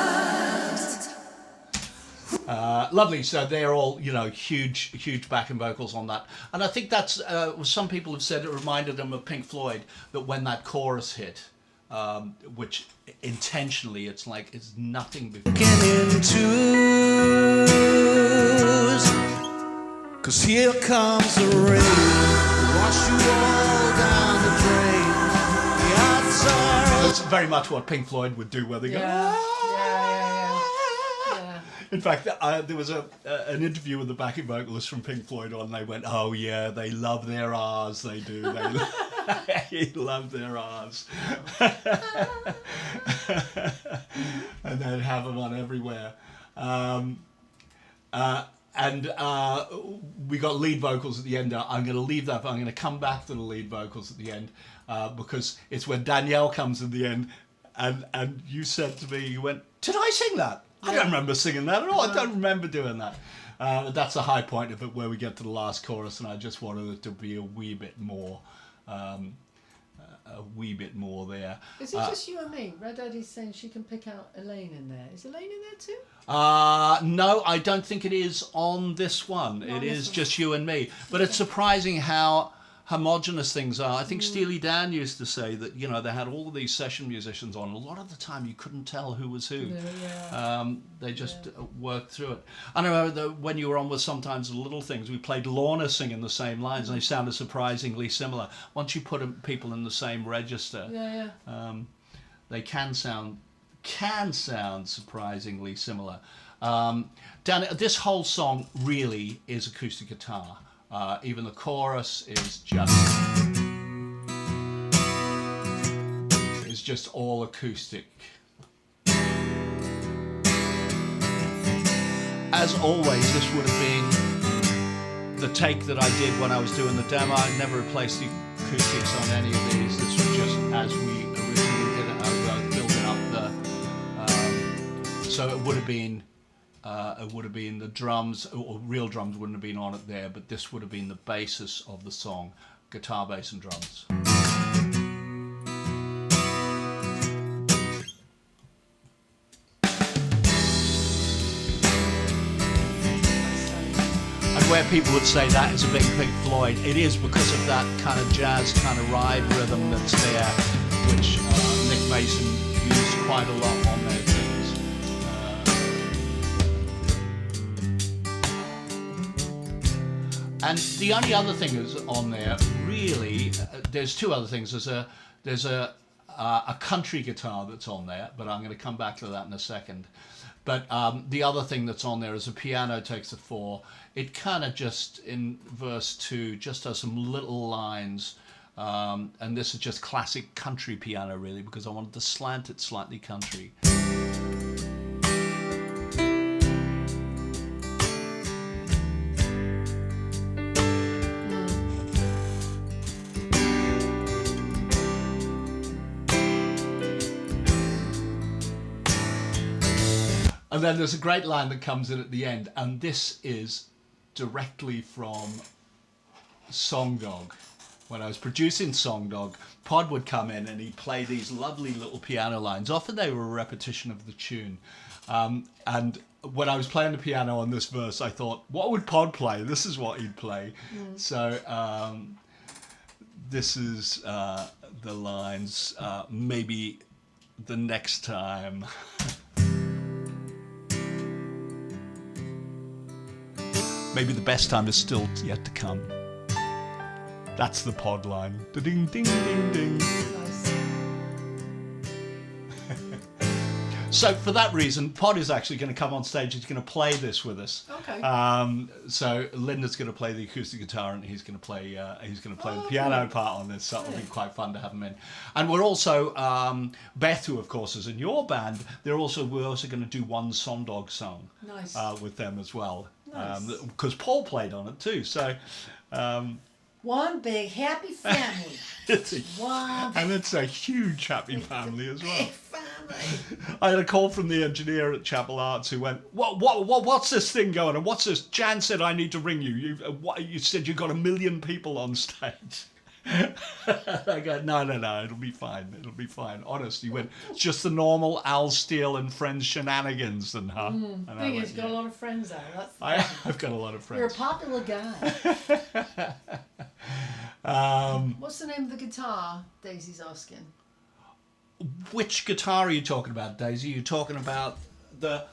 Lovely. So they're all, you know, huge backing vocals on that. And I think that's, some people have said it reminded them of Pink Floyd, that when that chorus hit, which intentionally it's like it's nothing before. In twos, 'cause here comes the rain, wash you all down the drain. The odds are That's very much what Pink Floyd would do, where they go. Yeah. In fact, there was an interview with the backing vocalist from Pink Floyd on, and they went, "Oh yeah, they love their R's, they do. They love their R's," and they'd have them on everywhere. We got lead vocals at the end. I'm going to leave that, but I'm going to come back to the lead vocals at the end because it's when Danielle comes in the end, and you said to me, you went, "Did I sing that? I don't remember singing that at all. I don't remember doing that." That's the high point of it, where we get to the last chorus, and I just wanted it to be a wee bit more there. Is it just you and me? Red Eddie's saying she can pick out Elaine in there. Is Elaine in there too? No, I don't think it is on this one. It is just you and me. But it's surprising how homogenous things are. I think Steely Dan used to say that, you know, they had all of these session musicians on. A lot of the time you couldn't tell who was who. They just worked through it. I remember when you were on with Sometimes the Little Things, we played Lorna singing the same lines, and they sounded surprisingly similar. Once you put people in the same register, they can sound surprisingly similar. Dan, this whole song really is acoustic guitar. Even the chorus is just all acoustic. As always, this would have been the take that I did when I was doing the demo. I never replaced the acoustics on any of these. This was just as we originally did it. I was building up so it would have been the drums, or real drums wouldn't have been on it there, but this would have been the basis of the song, guitar, bass and drums. And where people would say that is a big Pink Floyd, it is because of that kind of jazz, kind of ride rhythm that's there, which Nick Mason used quite a lot on their things. And the only other thing that's on there, really, there's two other things. There's a country guitar that's on there, but I'm going to come back to that in a second. But the other thing that's on there is a piano takes a 4. It kind of just, in verse 2, just does some little lines. And this is just classic country piano, really, because I wanted to slant it slightly country. And then there's a great line that comes in at the end, and this is directly from Song Dog. When I was producing Song Dog, Pod would come in and he'd play these lovely little piano lines. Often they were a repetition of the tune. And when I was playing the piano on this verse, I thought, what would Pod play? This is what he'd play. So this is the lines, maybe the next time. Maybe the best time is still yet to come. That's the Pod line. Ding, ding, ding, ding. So for that reason, Pod is actually going to come on stage. He's going to play this with us. Okay. So Linda's going to play the acoustic guitar, and he's going to play the piano part on this. So it'll be quite fun to have him in. And we're also Beth, who of course is in your band. We're also going to do one Song Dog song with them as well. Because Paul played on it too. So. One big happy family. And it's a huge happy family as well. Big family. I had a call from the engineer at Chapel Arts who went, what's this thing going on? What's this? Jan said I need to ring you. You said you've got 1 million people on stage. I go, no, it'll be fine. It'll be fine. Honest, he went, it's just the normal Al Steele and Friends shenanigans. And Thing is, you've got a lot of friends out. I've got a lot of friends. You're a popular guy. What's the name of the guitar? Daisy's asking. which guitar are you talking about, Daisy? You're talking about the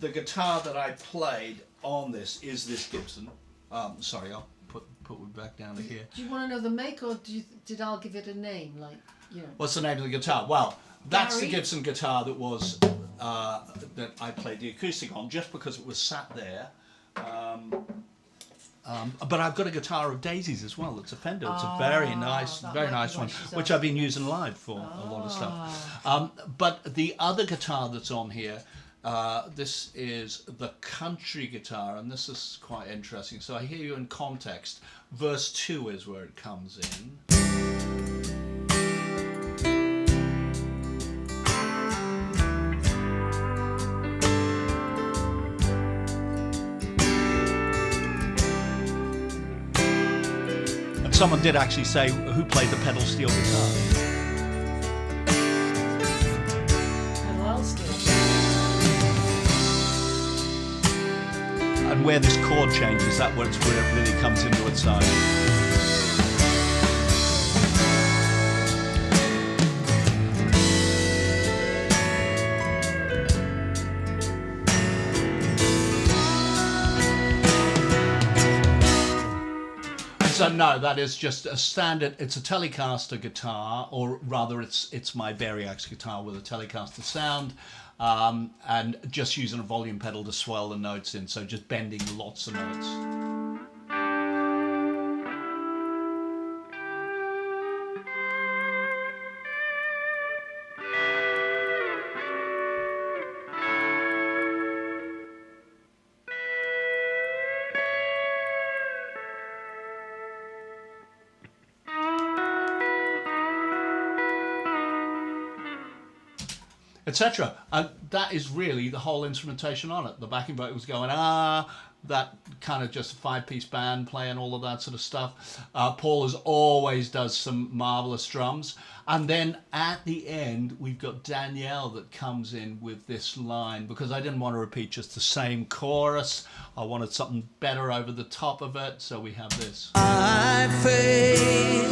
guitar that I played on this is this Gibson. Sorry, I'll put it back down to here. Do you want to know the make, or did Al give it a name? Like, you know. What's the name of the guitar? Well, that's the Gary? Gibson guitar that was that I played the acoustic on, just because it was sat there. But I've got a guitar of Daisy's as well. It's a Fender. It's a very nice one, which I've been using live for a lot of stuff. But the other guitar that's on here, this is the country guitar, and this is quite interesting. So I hear you in context. Verse 2 is where it comes in. Someone did actually say who played the pedal steel guitar. Al Steele. And where this chord changes, that's where it really comes into its own. So no, that is just a standard. It's a Telecaster guitar, or rather, it's my Variax guitar with a Telecaster sound, and just using a volume pedal to swell the notes in. So just bending lots of notes. Etc. And that is really the whole instrumentation on it. The backing vocals going that kind of just a 5-piece band playing all of that sort of stuff. Paul as always does some marvelous drums, and then at the end we've got Danielle that comes in with this line, because I didn't want to repeat just the same chorus. I wanted something better over the top of it, so we have this. I fade.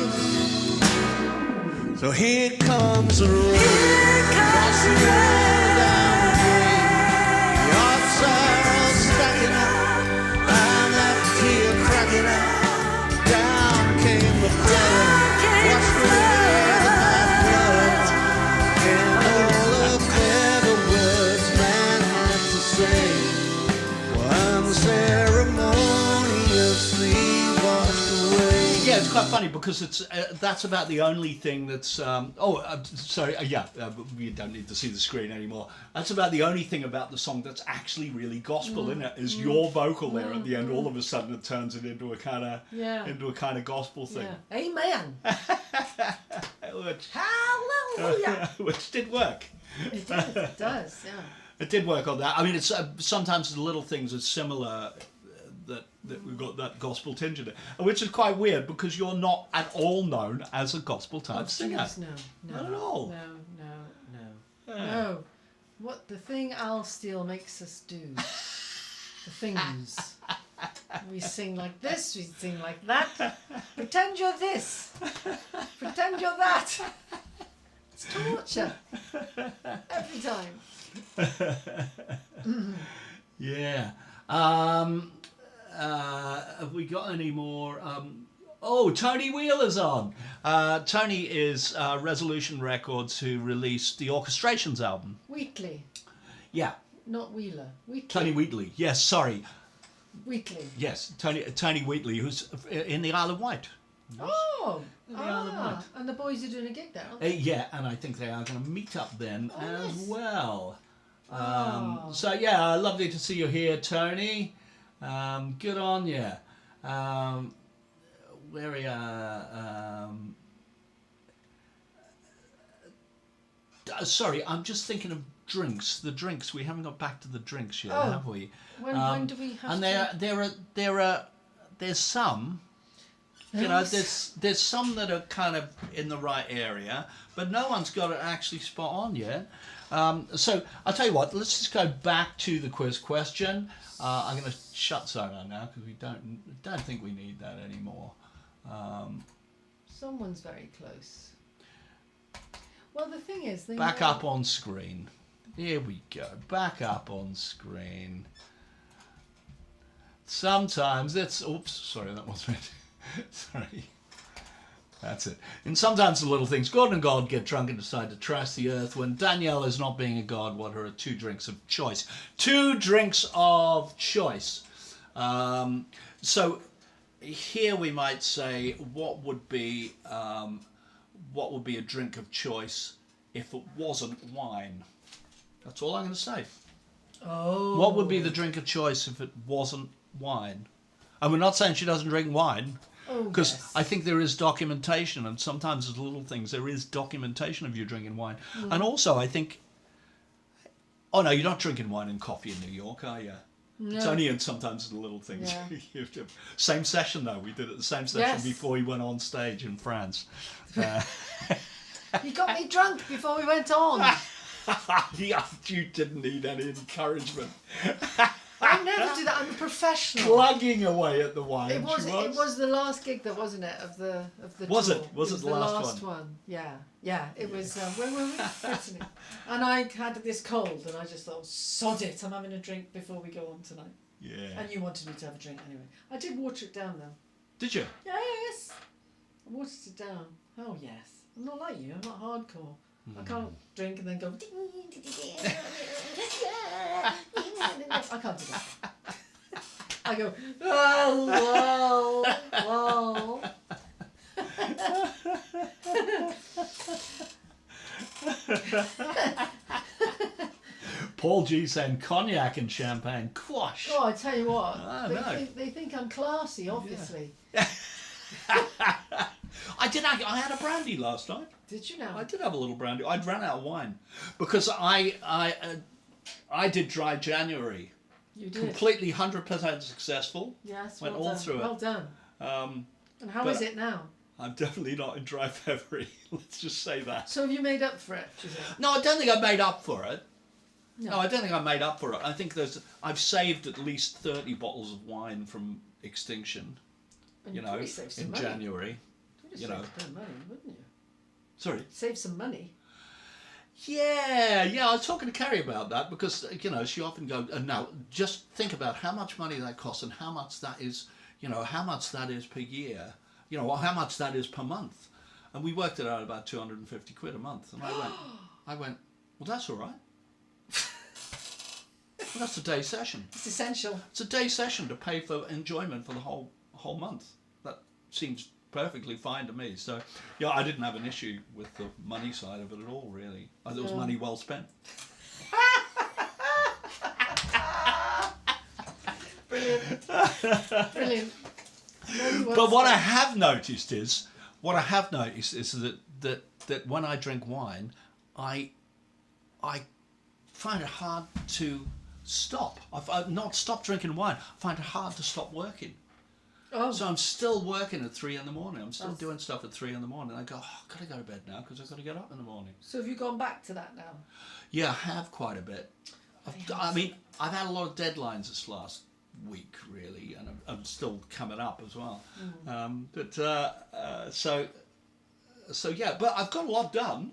So here comes the rain. Wash you all down the drain. Your sorrow stacking up. I'm left here cracking up. Down came the flood. Washed away my blood. And all the clever words man had to say. One ceremoniously washed away. Yeah, it's quite funny because it's that's about the only thing that's. Sorry. We don't need to see the screen anymore. That's about the only thing about the song that's actually really gospel, isn't it? Is your vocal there at the end? All of a sudden, it turns it into a kind of gospel thing. Yeah. Amen. Hallelujah. Which did work. It did. It does. Yeah. It did work on that. I mean, it's sometimes the little things are similar. That we've got that gospel tinge in it, which is quite weird because you're not at all known as a gospel type singer. No, Not at all. No. What the thing Al Steele makes us do, the things. We sing like this, we sing like that. Pretend you're this. Pretend you're that. It's torture. Every time. Yeah. Have we got any more? Tony Wheeler's on. Tony is Resolution Records, who released the Orchestrations album. Wheatley, Yeah. not Wheeler. Wheatley. Tony Wheatley. Yes, sorry. Wheatley. Yes, Tony Wheatley, who's in the Isle of Wight. Oh. In the Isle of Wight. And the boys are doing a gig there, aren't they? Yeah, and I think they are going to meet up then as nice. well. Oh. So yeah, lovely to see you here, Tony. Good on you. Where are you? Sorry, I'm just thinking of drinks. The drinks. We haven't got back to the drinks yet, have we? When do we have and to? there's some. You know, there's some that are kind of in the right area, but no one's got it actually spot on yet. So I'll tell you what. Let's just go back to the quiz question. I'm going to shut Sonar now because we don't think we need that anymore. Someone's very close. Well, the thing is, they Back know- up on screen. Here we go. Back up on screen. Sometimes it's... Oops, sorry, that wasn't it. Sorry. That's it. And sometimes the little things. God and God get drunk and decide to trash the earth. When Danielle is not being a god, what are her 2 drinks of choice? 2 drinks of choice. So here we might say, what would be a drink of choice if it wasn't wine? That's all I'm going to say. Oh. What would be the drink of choice if it wasn't wine? And we're not saying she doesn't drink wine. Oh, Because yes. I think there is documentation, and sometimes as little things, there is documentation of you drinking wine. And also, I think... Oh, no, you're not drinking wine and coffee in New York, are you? No. It's only in sometimes the little things. Yeah. Same session, though. We did it the same session Yes. before he went on stage in France. You got me drunk before we went on. Yeah, you didn't need any encouragement. I never do that. I'm a professional. Plugging away at the wine. It was. she It was the last gig, though, wasn't it? Of the Was tour. it? Was it the last one? Yeah, yeah. It was. Where were we? Brittany. And I had this cold, and I just thought, sod it. I'm having a drink before we go on tonight. Yeah. And you wanted me to have a drink anyway. I did water it down though. Did you? Yes. I watered it down. Oh yes. I'm not like you. I'm not hardcore. I can't drink and then go. I can't do that. I go. Oh, whoa, whoa. Paul G saying cognac and champagne. Quash. Oh, I tell you what. I They know. they think I'm classy, obviously. I did. I had a brandy last night. Did you know? I did have a little brandy. I'd ran out of wine because I did dry January. You did. Completely 100% successful. Yes. Went well all done. through it. Well done. And how but- is it now? I'm definitely not in dry February. Let's just say that. So have you made up for it? Do you think? No, I don't think I made up for it. No. No, I don't think I made up for it. I think I've saved at least 30 bottles of wine from extinction. And You you'd know, probably save some in money. January. You'd just you save know. a bit of money, wouldn't you? Sorry. Save some money. Yeah. I was talking to Carrie about that because she often goes, now just think about how much money that costs and how much that is, how much that is per year, or how much that is per month, and we worked it out about 250 quid a month, and I went, well, that's all right. Well, that's a day session. It's essential. It's a day session to pay for enjoyment for the whole month. That seems perfectly fine to me. So, yeah, I didn't have an issue with the money side of it at all, really. I thought it was money well spent. Brilliant. Brilliant. Very well But what I said. have noticed is that when I drink wine, I find it hard to stop. I've not stopped drinking wine. I find it hard to stop working. Oh, So I'm still working at 3 a.m. I'm still doing stuff at 3 a.m. I go, I've got to go to bed now because I've got to get up in the morning. so have you gone back to that now? Yeah, I have quite a bit. I've had a lot of deadlines this last week, really, and I'm still coming up as well. So yeah, but I've got a lot done.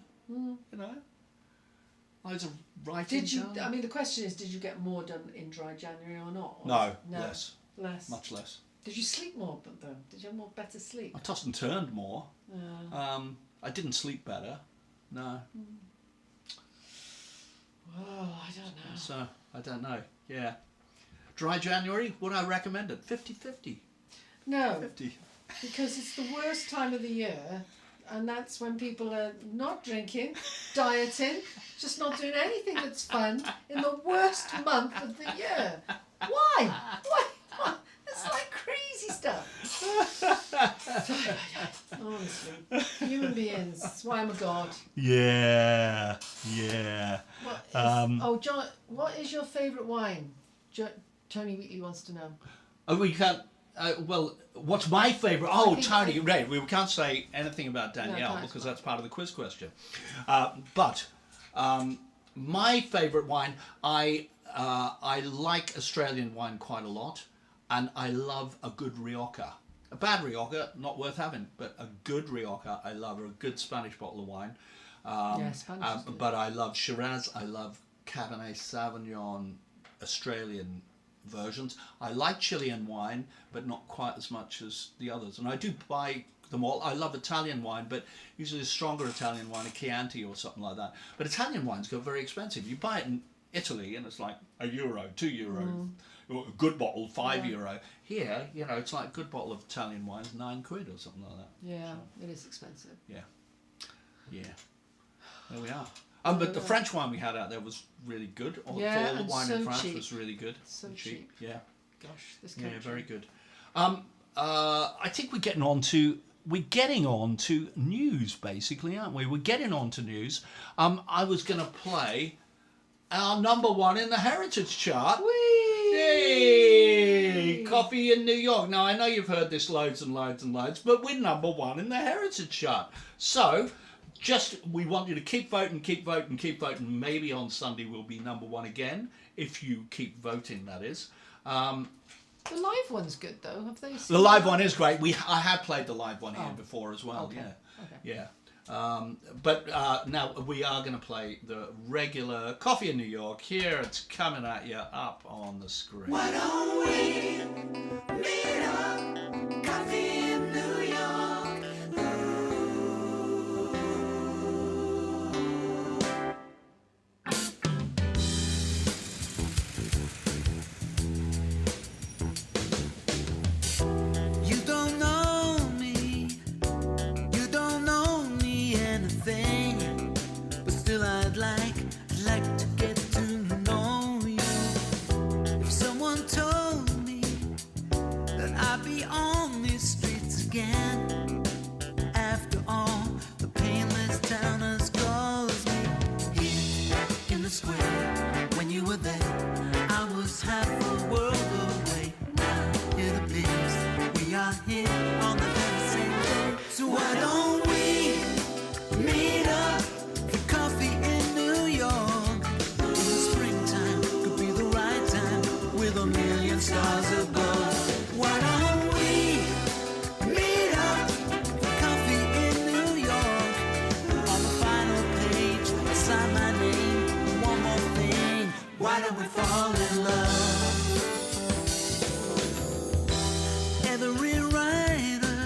Loads of writing. Did you? done. I mean, the question is, did you get more done in dry January or not? Or No, no, less, less. much less. Did you sleep more though? Did you have more better sleep? I tossed and turned more. Yeah. I didn't sleep better. No. Oh, I don't know. So I don't know. Yeah. Dry January, would I recommend it? 50-50. No, 50. because it's the worst time of the year, and that's when people are not drinking, dieting, just not doing anything that's fun in the worst month of the year. Why? Why? It's like crazy stuff. Honestly, human beings. That's why I'm a god. Yeah. What is, John, what is your favourite wine? Tony Wheatley wants to know. Oh, we can't. Well, what's my favourite? Oh, think- Tony, right. We can't say anything about Danielle can't. because that's part of the quiz question. But my favourite wine, I like Australian wine quite a lot, and I love a good Rioja. A bad Rioja, not worth having, but a good Rioja I love, or a good Spanish bottle of wine. Spanish is good. But I love Shiraz. I love Cabernet Sauvignon, Australian versions. I like Chilean wine, but not quite as much as the others. And I do buy them all. I love Italian wine, but usually a stronger Italian wine, a Chianti or something like that. But Italian wines go very expensive. You buy it in Italy and it's like €1, €2. A good bottle, €5. Here, it's like a good bottle of Italian wine is £9 or something like that. Yeah, it is expensive. Yeah. There we are. But the French wine we had out there was really good. All the and wine so in France cheap. was really good. So and cheap. Yeah. Gosh, this country. Yeah, very good. I think we're getting on to news, basically, aren't we? We're getting on to news. I was going to play our number one in the Heritage chart. Whee! Yay! Coffee in New York. Now, I know you've heard this loads and loads and loads, but we're number one in the Heritage chart. So, we want you to keep voting, keep voting, keep voting. Maybe on Sunday we'll be number one again, if you keep voting, that is. The live one's good, though. Have they? The live one is great. I have played the live one here before as well. Okay. Yeah. But now we are going to play the regular Coffee in New York. Here it's coming at you up on the screen. Why don't we meet up? Coffee in New York. You don't know me. You don't know me anything. But still I'd like to get to know you. If someone told me that I'd be on these streets again, after all the painless town has caused me, here in the square, when you were there, I was half a world away. Now it appears we are here on the very same day. So why don't we meet up for coffee in New York? In the springtime could be the right time with a million stars above. Why don't we meet up for coffee in New York? On the final page, I sign my name. One more thing, why don't we fall in love? Every writer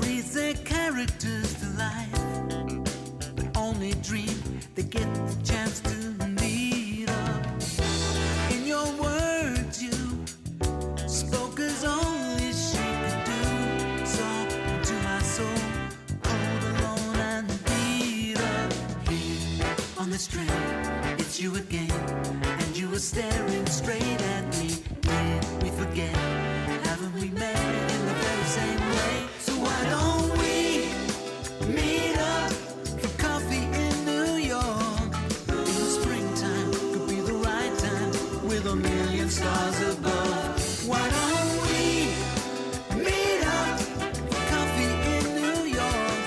breathes their characters to life, but only dream they get the chance to meet up. In your words, you spoke as only she could do. So into my soul, cold, alone, and beat up. Here on the train, it's you again, and you were staring straight at me. Did we forget? Haven't we met in the very same way? So why don't we meet up for coffee in New York? In the springtime could be the right time with a million stars above. Why don't we meet up for coffee in New York?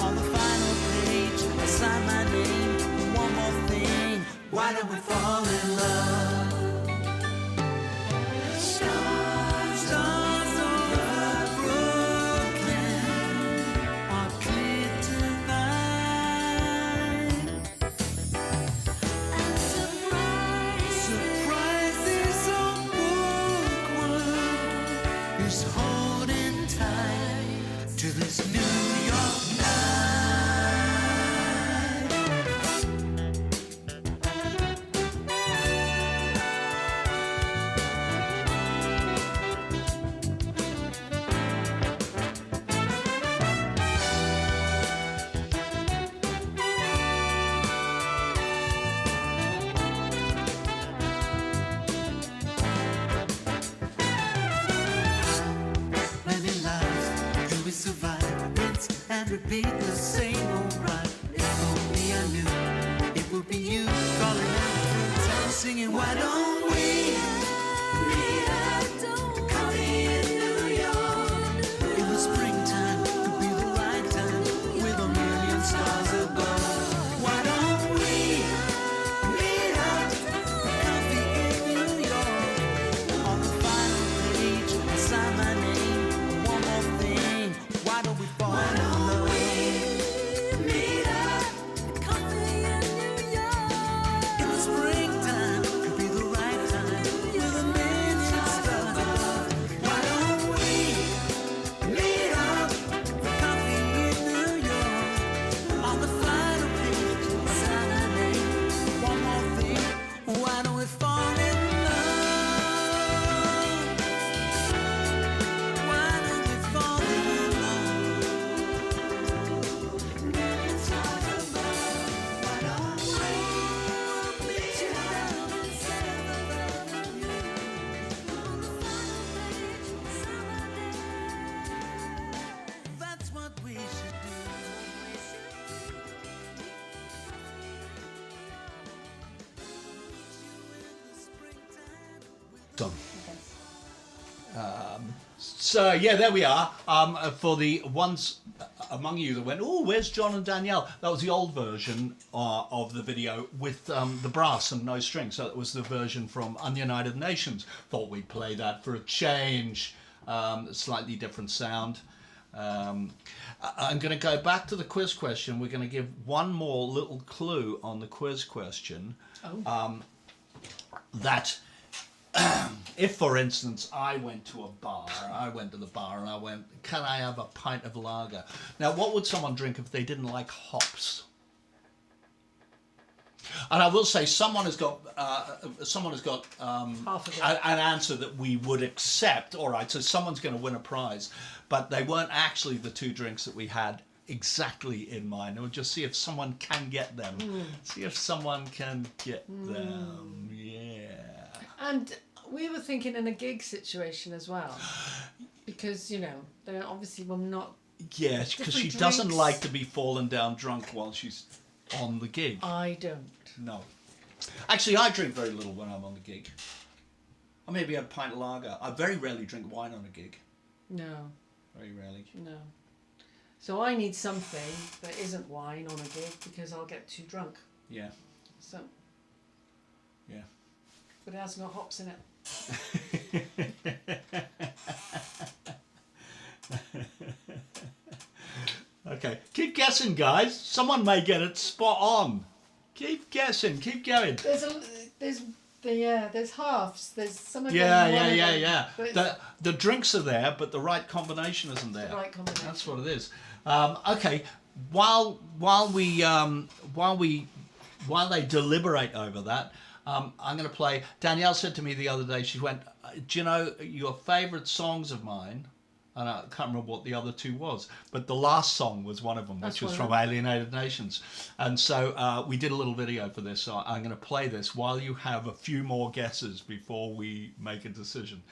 On the final page, I sign my name. One more thing, why don't we fall in love? Stars over Brooklyn are clear tonight. Surprise, this old bookworm is holding tight to this New York night. Many lives do we survive, rinse and repeat the same old rhyme. If only I knew it would be you calling out through town singing, why don't we meet up, coffee in New York? In the springtime could be the right time with a million stars above. Why don't we meet up for coffee in New York? On the final page, I sign my name. One more thing, why don't we fall in love? Done. Okay. So yeah, there we are. For the ones among you that went, oh, where's John and Danielle? That was the old version of the video with the brass and no strings. So it was the version from Ununited Nations. Thought we'd play that for a change. Slightly different sound. I'm going to go back to the quiz question. We're going to give one more little clue on the quiz question. Oh. That if, for instance, I went to the bar and I went, can I have a pint of lager? Now, what would someone drink if they didn't like hops? And I will say, someone has got Half of it. an answer that we would accept. All right, so someone's going to win a prize, but they weren't actually the two drinks that we had exactly in mind. We'll just see if someone can get them. See if someone can get them. Yeah. And we were thinking in a gig situation as well, because you know they obviously will not. Yeah, because she Different doesn't drinks. like to be fallen down drunk while she's on the gig. I don't. No. Actually, I drink very little when I'm on the gig. I maybe have a pint of lager. I very rarely drink wine on a gig. No, Very rarely. no. So I need something that isn't wine on a gig because I'll get too drunk. Yeah. So, Yeah. but it hasn't got hops in it. Okay. Keep guessing, guys. Someone may get it spot on. Keep guessing. Keep going. There's halves. There's some of Yeah, them. one of yeah, them, yeah. but it's The drinks are there, but the right combination isn't there. the right combination. That's what it is. Okay, while they deliberate over that, I'm going to play. Danielle said to me the other day, she went, "Do you know your favourite songs of mine?" And I can't remember what the other two was, but the last song was one of them, That's which was one from of Alienated Nations. And so we did a little video for this, so I'm going to play this while you have a few more guesses before we make a decision.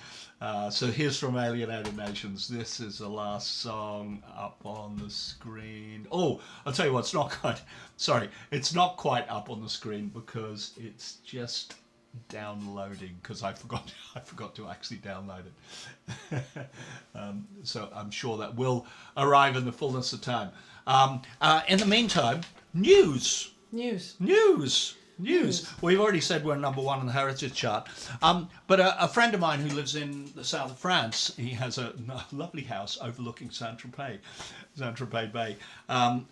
So here's from Alienated Nations. This is the last song up on the screen. Oh, I'll tell you what, it's not quite, sorry, it's not quite up on the screen because it's just downloading because I forgot to actually download it. So I'm sure that will arrive in the fullness of time. In the meantime, news. We've already said we're number one on the Heritage chart. But a friend of mine who lives in the south of France, he has a lovely house overlooking Saint-Tropez Bay,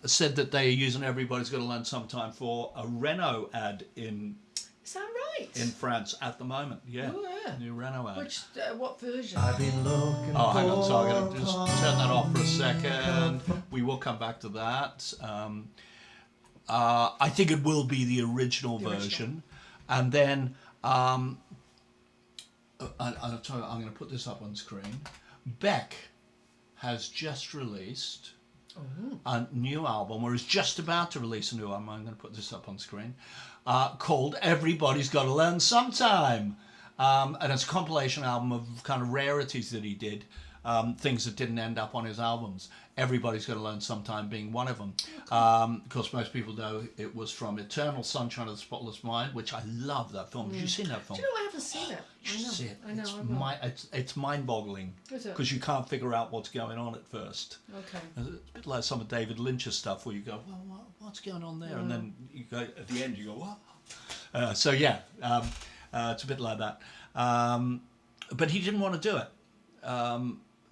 said that they are using Everybody's Got to Learn Sometime for a Renault ad in Is that right? France at the moment. Yeah. Oh, yeah. New Renault ad. Which what version? I've been looking Oh, hang on. So I'm going to for just turn that off for a second. We will come back to that. I think it will be the original version. And then I'll tell you, I'm going to put this up on screen. Beck has just released a new album, or is just about to release a new album. I'm going to put this up on screen. Called Everybody's Got to Learn Sometime. And it's a compilation album of kind of rarities that he did, things that didn't end up on his albums. Everybody's Got to Learn Sometime being one of them. Because most people know it was from Eternal Sunshine of the Spotless Mind, which I love that film. Have you seen that film? Do you know I haven't seen it? You should see it. I know. It's mind-boggling Is it? because you can't figure out what's going on at first. Okay. It's a bit like some of David Lynch's stuff where you go, well, what's going on there? And then you go at the end, you go, what? So yeah, it's a bit like that. But he didn't want to do it.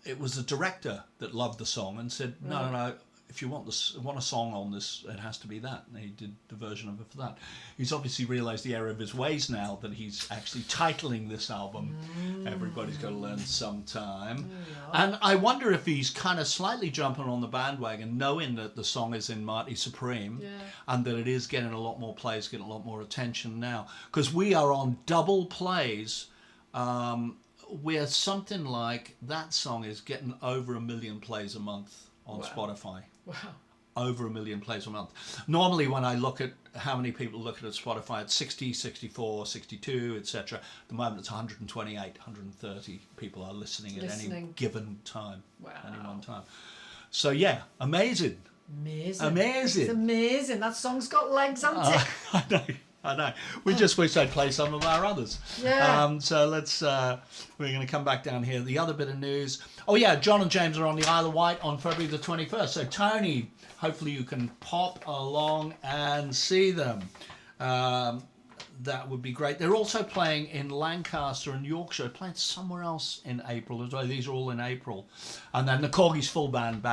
It was the director that loved the song and said, no, if you want a song on this, it has to be that. And he did the version of it for that. He's obviously realised the error of his ways now that he's actually titling this album Everybody's Got to Learn Sometime. And I wonder if he's kind of slightly jumping on the bandwagon, knowing that the song is in Marty Supreme and that it is getting a lot more plays, getting a lot more attention now. Because we are on double plays where something like that song is getting over 1 million plays a month on Spotify. Wow. Over 1 million plays a month. Normally when I look at how many people look at Spotify, it's 60, 64, 62, etc. At the moment it's 128, 130 people are listening at any given time. Wow. Any one time. So yeah, amazing. Amazing. Amazing. It's amazing. That song's got legs, hasn't it? I know. I know. We just wish I'd play some of our others. Yeah. So let's. We're going to come back down here. The other bit of news. Oh yeah, John and James are on the Isle of Wight on February the 21st. So Tony, hopefully you can pop along and see them. That would be great. They're also playing in Lancaster and Yorkshire, playing somewhere else in April as well. These are all in April. And then the Corgis full band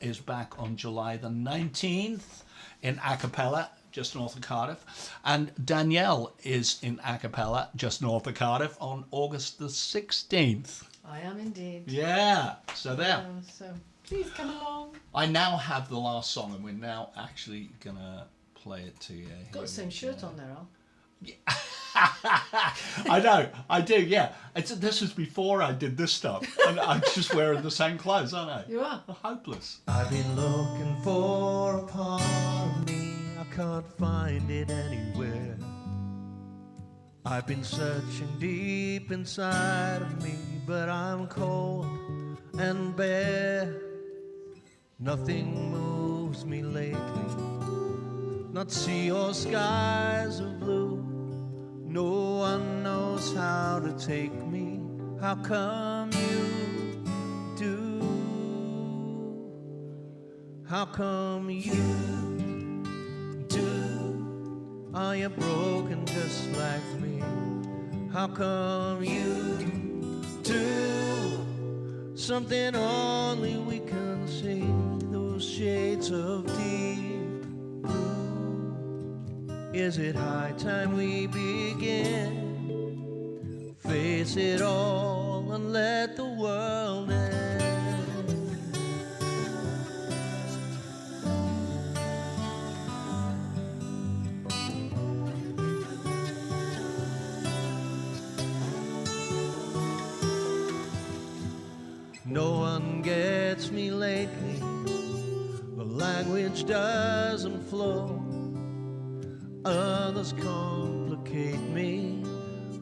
is back on July the 19th in a cappella, just north of Cardiff. And Danielle is in a cappella, just north of Cardiff, on August the 16th. I am indeed. Yeah, so there. So please come along. I now have the last song, and we're now actually going to play it to you. Got the same shirt on there, Al. I know, I do, yeah. This was before I did this stuff, and I'm just wearing the same clothes, aren't I? You are. Hopeless. I've been looking for a part of me, I can't find it anywhere. I've been searching deep inside of me, but I'm cold and bare. Nothing moves me lately, not sea or skies of blue. No one knows how to take me. How come you do? How come you do? Are you broken just like me? How come you do? Something only we can see. Those shades of deep blue. Is it high time we begin? Face it all and let the world end. No one gets me lately. The language doesn't flow. Others complicate me,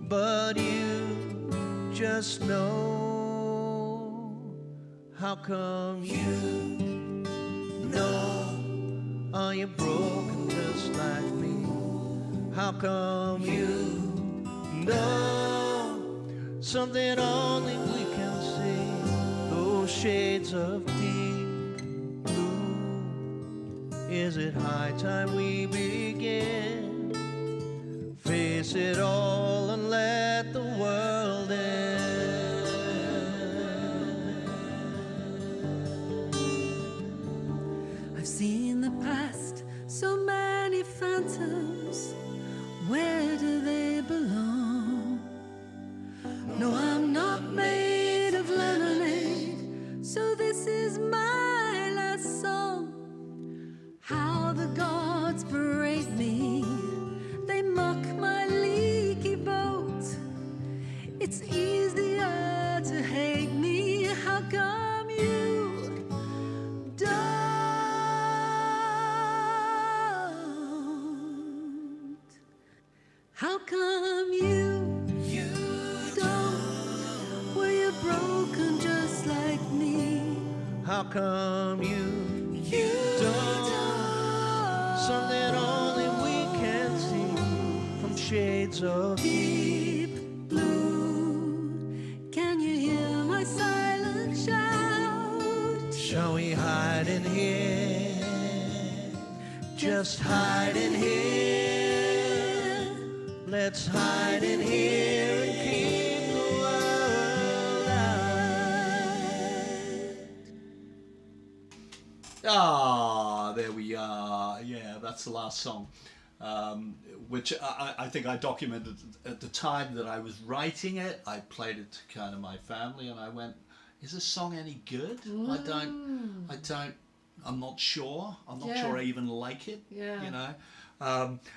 but you just know. How come you know? Are you broken just like me? How come you know? Something only we can see. Those shades of deep blue. Is it high time we begin? Face it all and let the world end. I've seen the past, so many phantoms. Where do they belong? No, I'm not made of lemonade, so this is my last song. How the gods berate me, they mock my leaky boat. It's easier to hate me. How come you don't? How come you don't? Were you broken just like me? How come you don't? Something only we can see from shades of Deep blue. Can you hear my silent shout? Shall we hide in here? Just hide in here. Let's hide in here and keep the world out. Ah, there we are. Yeah, that's the last song. Which I think I documented at the time that I was writing it. I played it to kind of my family, and I went, "Is this song any good? I'm not sure. I'm not sure I even like it. Yeah. You know,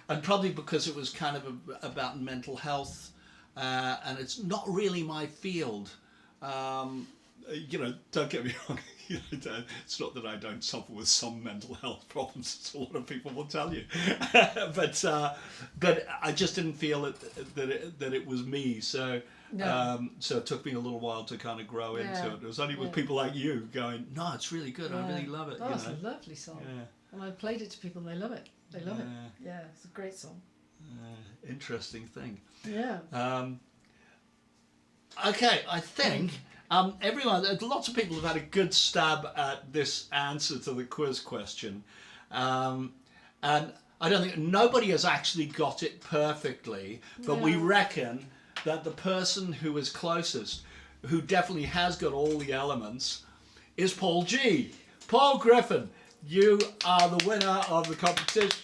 and probably because it was kind of about mental health, and it's not really my field. You know, don't get me wrong. You know, it's not that I don't suffer with some mental health problems, as a lot of people will tell you, but I just didn't feel that it was me. So so it took me a little while to kind of grow into it. It was only with people like you going, "No, it's really good. I really love it." Oh, it's a lovely song. Yeah. And I played it to people and they love it. They love it. Yeah, it's a great song. Interesting thing. Yeah. Okay, I think everyone, lots of people have had a good stab at this answer to the quiz question. And I don't think, nobody has actually got it perfectly, but we reckon that the person who is closest, who definitely has got all the elements, is Paul G. Paul Griffin, you are the winner of the competition.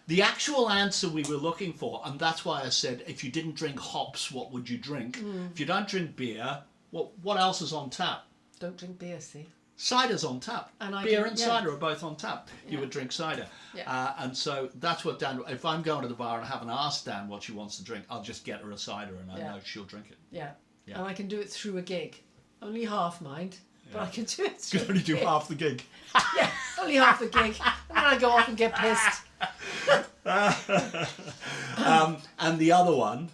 The actual answer we were looking for, and that's why I said, if you didn't drink hops, what would you drink? If you don't drink beer, what else is on tap? Don't drink beer, see? Cider's on tap. And Beer and cider are both on tap. You would drink cider. Yeah. And so that's what Dan, if I'm going to the bar and I haven't asked Dan what she wants to drink, I'll just get her a cider and I know she'll drink it. Yeah. Yeah. And I can do it through a gig. Only half, mind. But I can do it You through can only a do gig. half the gig. Yeah, only half the gig. And then I go off and get pissed. And the other one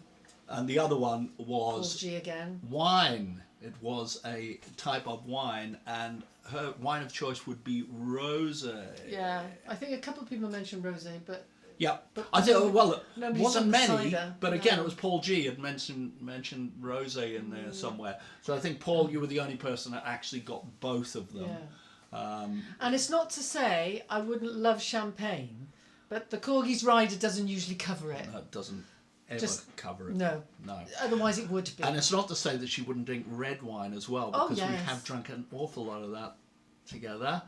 Paul was G again. wine. It was a type of wine, and her wine of choice would be rosé. Yeah. I think a couple of people mentioned rosé, but Yeah, But I think well, it nobody's wasn't done the many, cider, but again, no. it was Paul G had mentioned rosé in there somewhere. So I think Paul, you were the only person that actually got both of them. yeah. And it's not to say I wouldn't love champagne, but the Corgi's Rider doesn't usually cover it. That doesn't ever Just- cover it. No. No. Otherwise it would be. And it's not to say that she wouldn't drink red wine as well, Oh, because we yes. have drunk an awful lot of that together.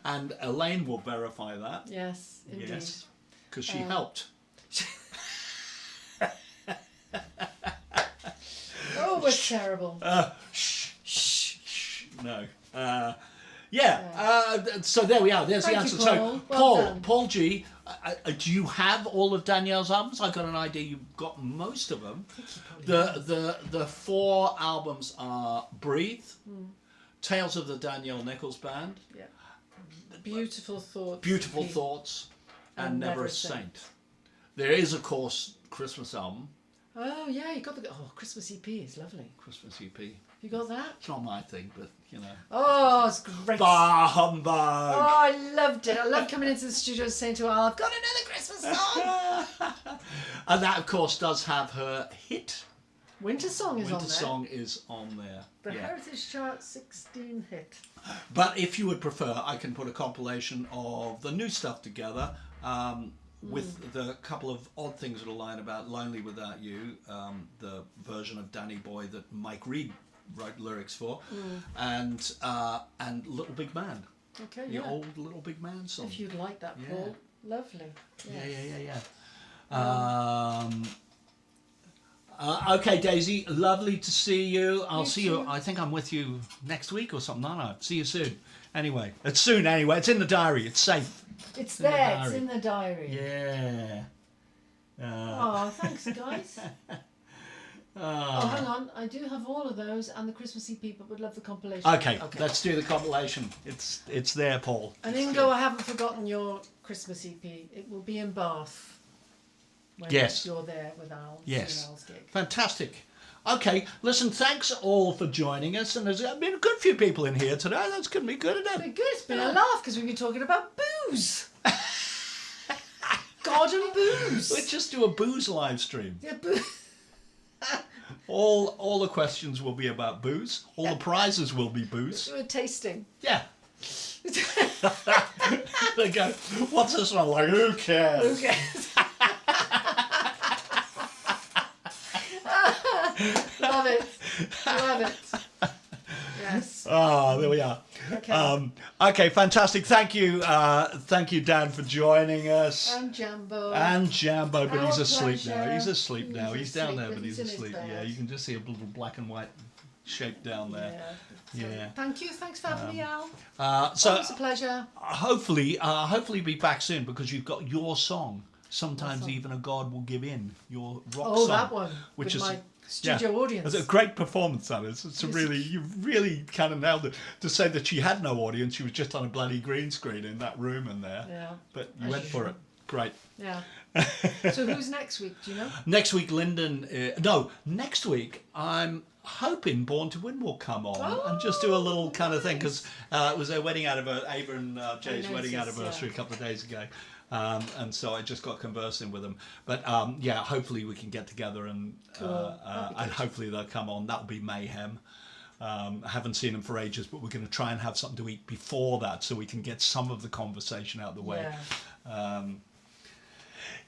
And Elaine will verify that. Yes, indeed. Yes, because she helped. Oh, it's terrible. Shh. No. So there we are. There's Thank the you, answer. Paul. So Well done. Paul G, do you have all of Danielle's albums? I've got an idea you've got most of them. The 4 albums are Breathe, Tales of the Danielle Nichols Band, Yeah. Beautiful Thoughts. Beautiful Thoughts, and Never a Saint. There is, of course, Christmas album, Oh, yeah, you got the... Oh, Christmas EP is lovely. Christmas EP. You got that? It's not my thing, but you know. Oh, it's great. Bah humbug! Oh, I loved it. I loved coming into the studio and saying to her, I've got another Christmas song. And that, of course, does have her hit. Winter Song is on Winter there. Song is on there. The yeah. Heritage Chart 16 hit. But if you would prefer, I can put a compilation of the new stuff together with the couple of odd things that'll line about Lonely Without You, the version of Danny Boy that Mike Reed wrote lyrics for, and Little Big Man, Okay, the yeah. old Little Big Man song. If you'd like that, Yeah. Paul. Lovely. Yes. Okay, Daisy, lovely to see you. I'll You see you. too. I think I'm with you next week or something. No, see you soon. Anyway, it's soon. Anyway, it's in the diary. It's safe. It's in the there. It's diary. in the diary. Yeah. Oh, thanks, guys. Oh, hang on. I do have all of those and the Christmas EP, but would love the compilation. Okay, let's do the compilation. It's there, Paul. And Ingo, I haven't forgotten your Christmas EP. It will be in Bath. When Yes. you're there with Al. Yes. seeing Al's gig. Fantastic. Okay, listen, thanks all for joining us. And there's been a good few people in here today. That's going to be good, isn't Been it? good. It's been a laugh because we've been talking about booze. God and booze. Let's just do a booze live stream. Yeah, booze. All the questions will be about booze. All the prizes will be booze. Do a tasting. Yeah. They go, what's this one like? Who cares? Okay. Love it. Love it. Yes. Oh, there we are. Okay. Okay, fantastic. Thank you, Dan, for joining us. And Jambo. And Jambo, but Our he's asleep pleasure. now. He's asleep now. He's He's down there, asleep, but he's he's in his asleep. bed. Yeah, you can just see a little black and white shape down there. Yeah. Yeah. Thank you. Thanks for having me, Al. So Always a pleasure. hopefully be back soon because you've got your song. Sometimes song? even a God will give in. Your rock Oh, song, that one. which with is my studio audience. It's a great performance, that is. It's a Yes. really, you really kind of nailed it. To say that she had no audience, she was just on a bloody green screen in that room in there. Yeah. But you As went for usual. it. Great. Yeah. So who's next week? Do you know? Next week, Lyndon. No, next week I'm hoping Born to Win will come on and just do a little kind of thing, because it was their wedding anniversary, Ava and Jay's wedding anniversary a couple of days ago. And so I just got conversing with them. But yeah, hopefully we can get together and hopefully they'll come on. That'll be mayhem. I haven't seen them for ages, but we're going to try and have something to eat before that so we can get some of the conversation out of the way.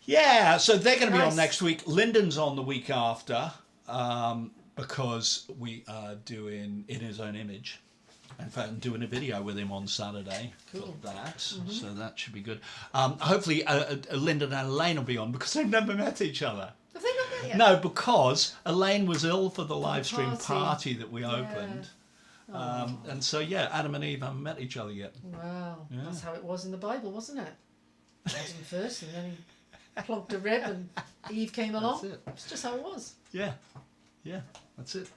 Yeah, so they're going to be on next week. Lyndon's on the week after because we are doing In His Own Image. In fact, I'm doing a video with him on Saturday for that, so that should be good. Hopefully, Lyndon and Elaine will be on because they've never met each other. Have they not met yet? No, because Elaine was ill for the live stream party that we opened. And so, yeah, Adam and Eve haven't met each other yet. Wow, that's how it was in the Bible, wasn't it? Adam first, and then he plonked a rib, and Eve came along. That's it. It's just how it was. Yeah, that's it.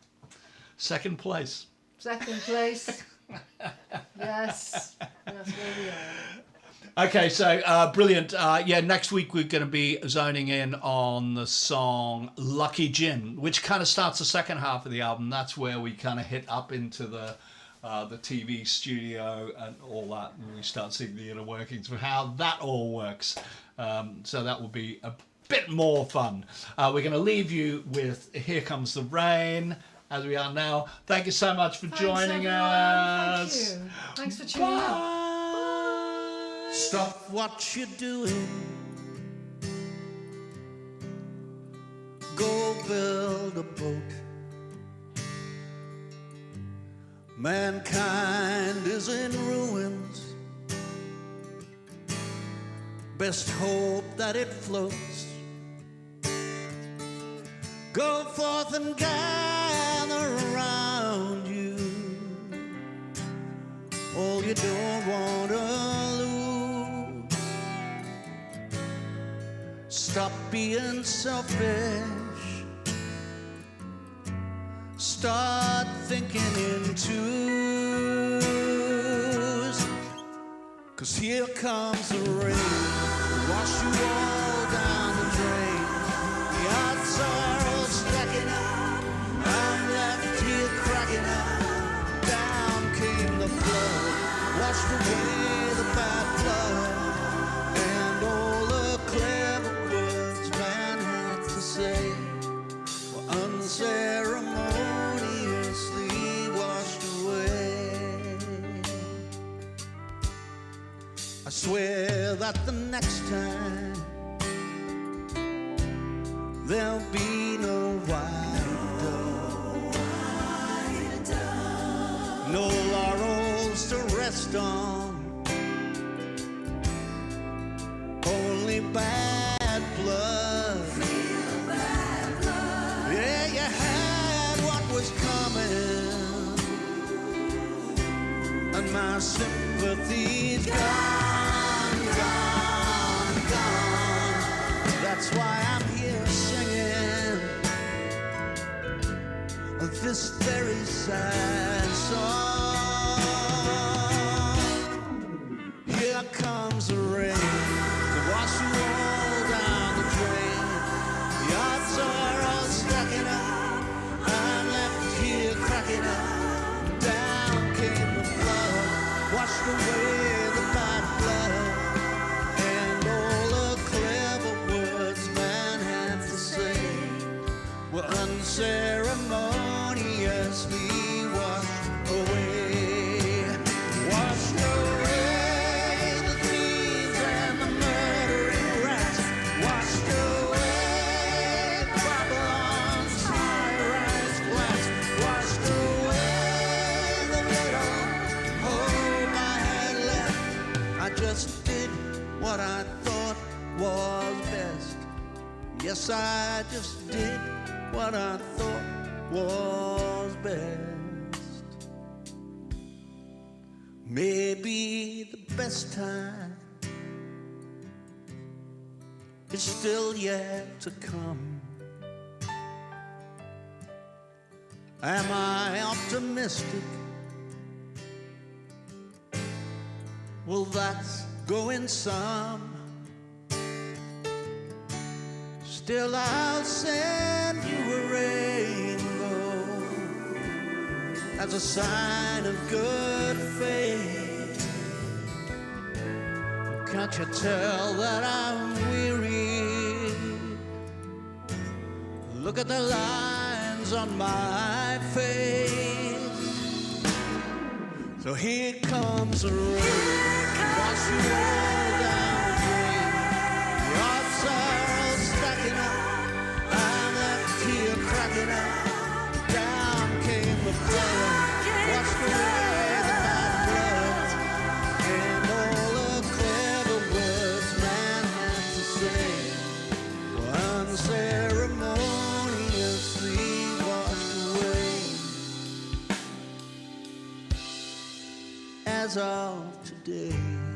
Second place. Second place. Yes, that's where we are. Okay, so brilliant. Yeah, next week we're going to be zoning in on the song Lucky Jim, which kind of starts the second half of the album. That's where we kind of hit up into the TV studio and all that, and we start seeing the inner workings of how that all works. So that will be a bit more fun. We're going to leave you with Here Comes the Rain, as we are now. Thank you so much for joining us. Thank you. Thanks for tuning in. Bye. Stop what you're doing. Go build a boat. Mankind is in ruins. Best hope that it floats. Go forth and gather around you all you don't want to lose. Stop being selfish. Start thinking in twos. 'Cause here comes the rain, wash you all down the drain. The odds are all stacking up. I'm left here cracking up. Down came the flood, washed away the bad blood, and all the clever words man had to say were unceremoniously washed away. I swear that the next time there'll be no white dove, no laurels to rest on, only bad blood. Yeah, you had what was coming, and my sympathy's gone, gone, gone. That's why I'm here singing this very sad song. Here comes the rain to wash you all down the drain. The odds are all stacking up. I'm left here cracking up. Down came the flood, washed away the bad blood, and all the clever words man had to say were unceremoniously washed away. Washed away the thieves and the murdering rats. Washed away Babylon's high-rise flats. Washed away the little hope I had left. I just did what I thought was best. Yes, I just did what I thought was best. Maybe the best time is still yet to come. Am I optimistic? Well, that's going some. Still I'll send you a rainbow as a sign of good faith. Can't you tell that I'm weary? Look at the lines on my face. So here comes the rain, wash you all down the drain. The odds are all stacking up, I'm left here cracking up. Down came the flood, washed away the bad blood, and all the clever words man had to say were unceremoniously washed away. As of today.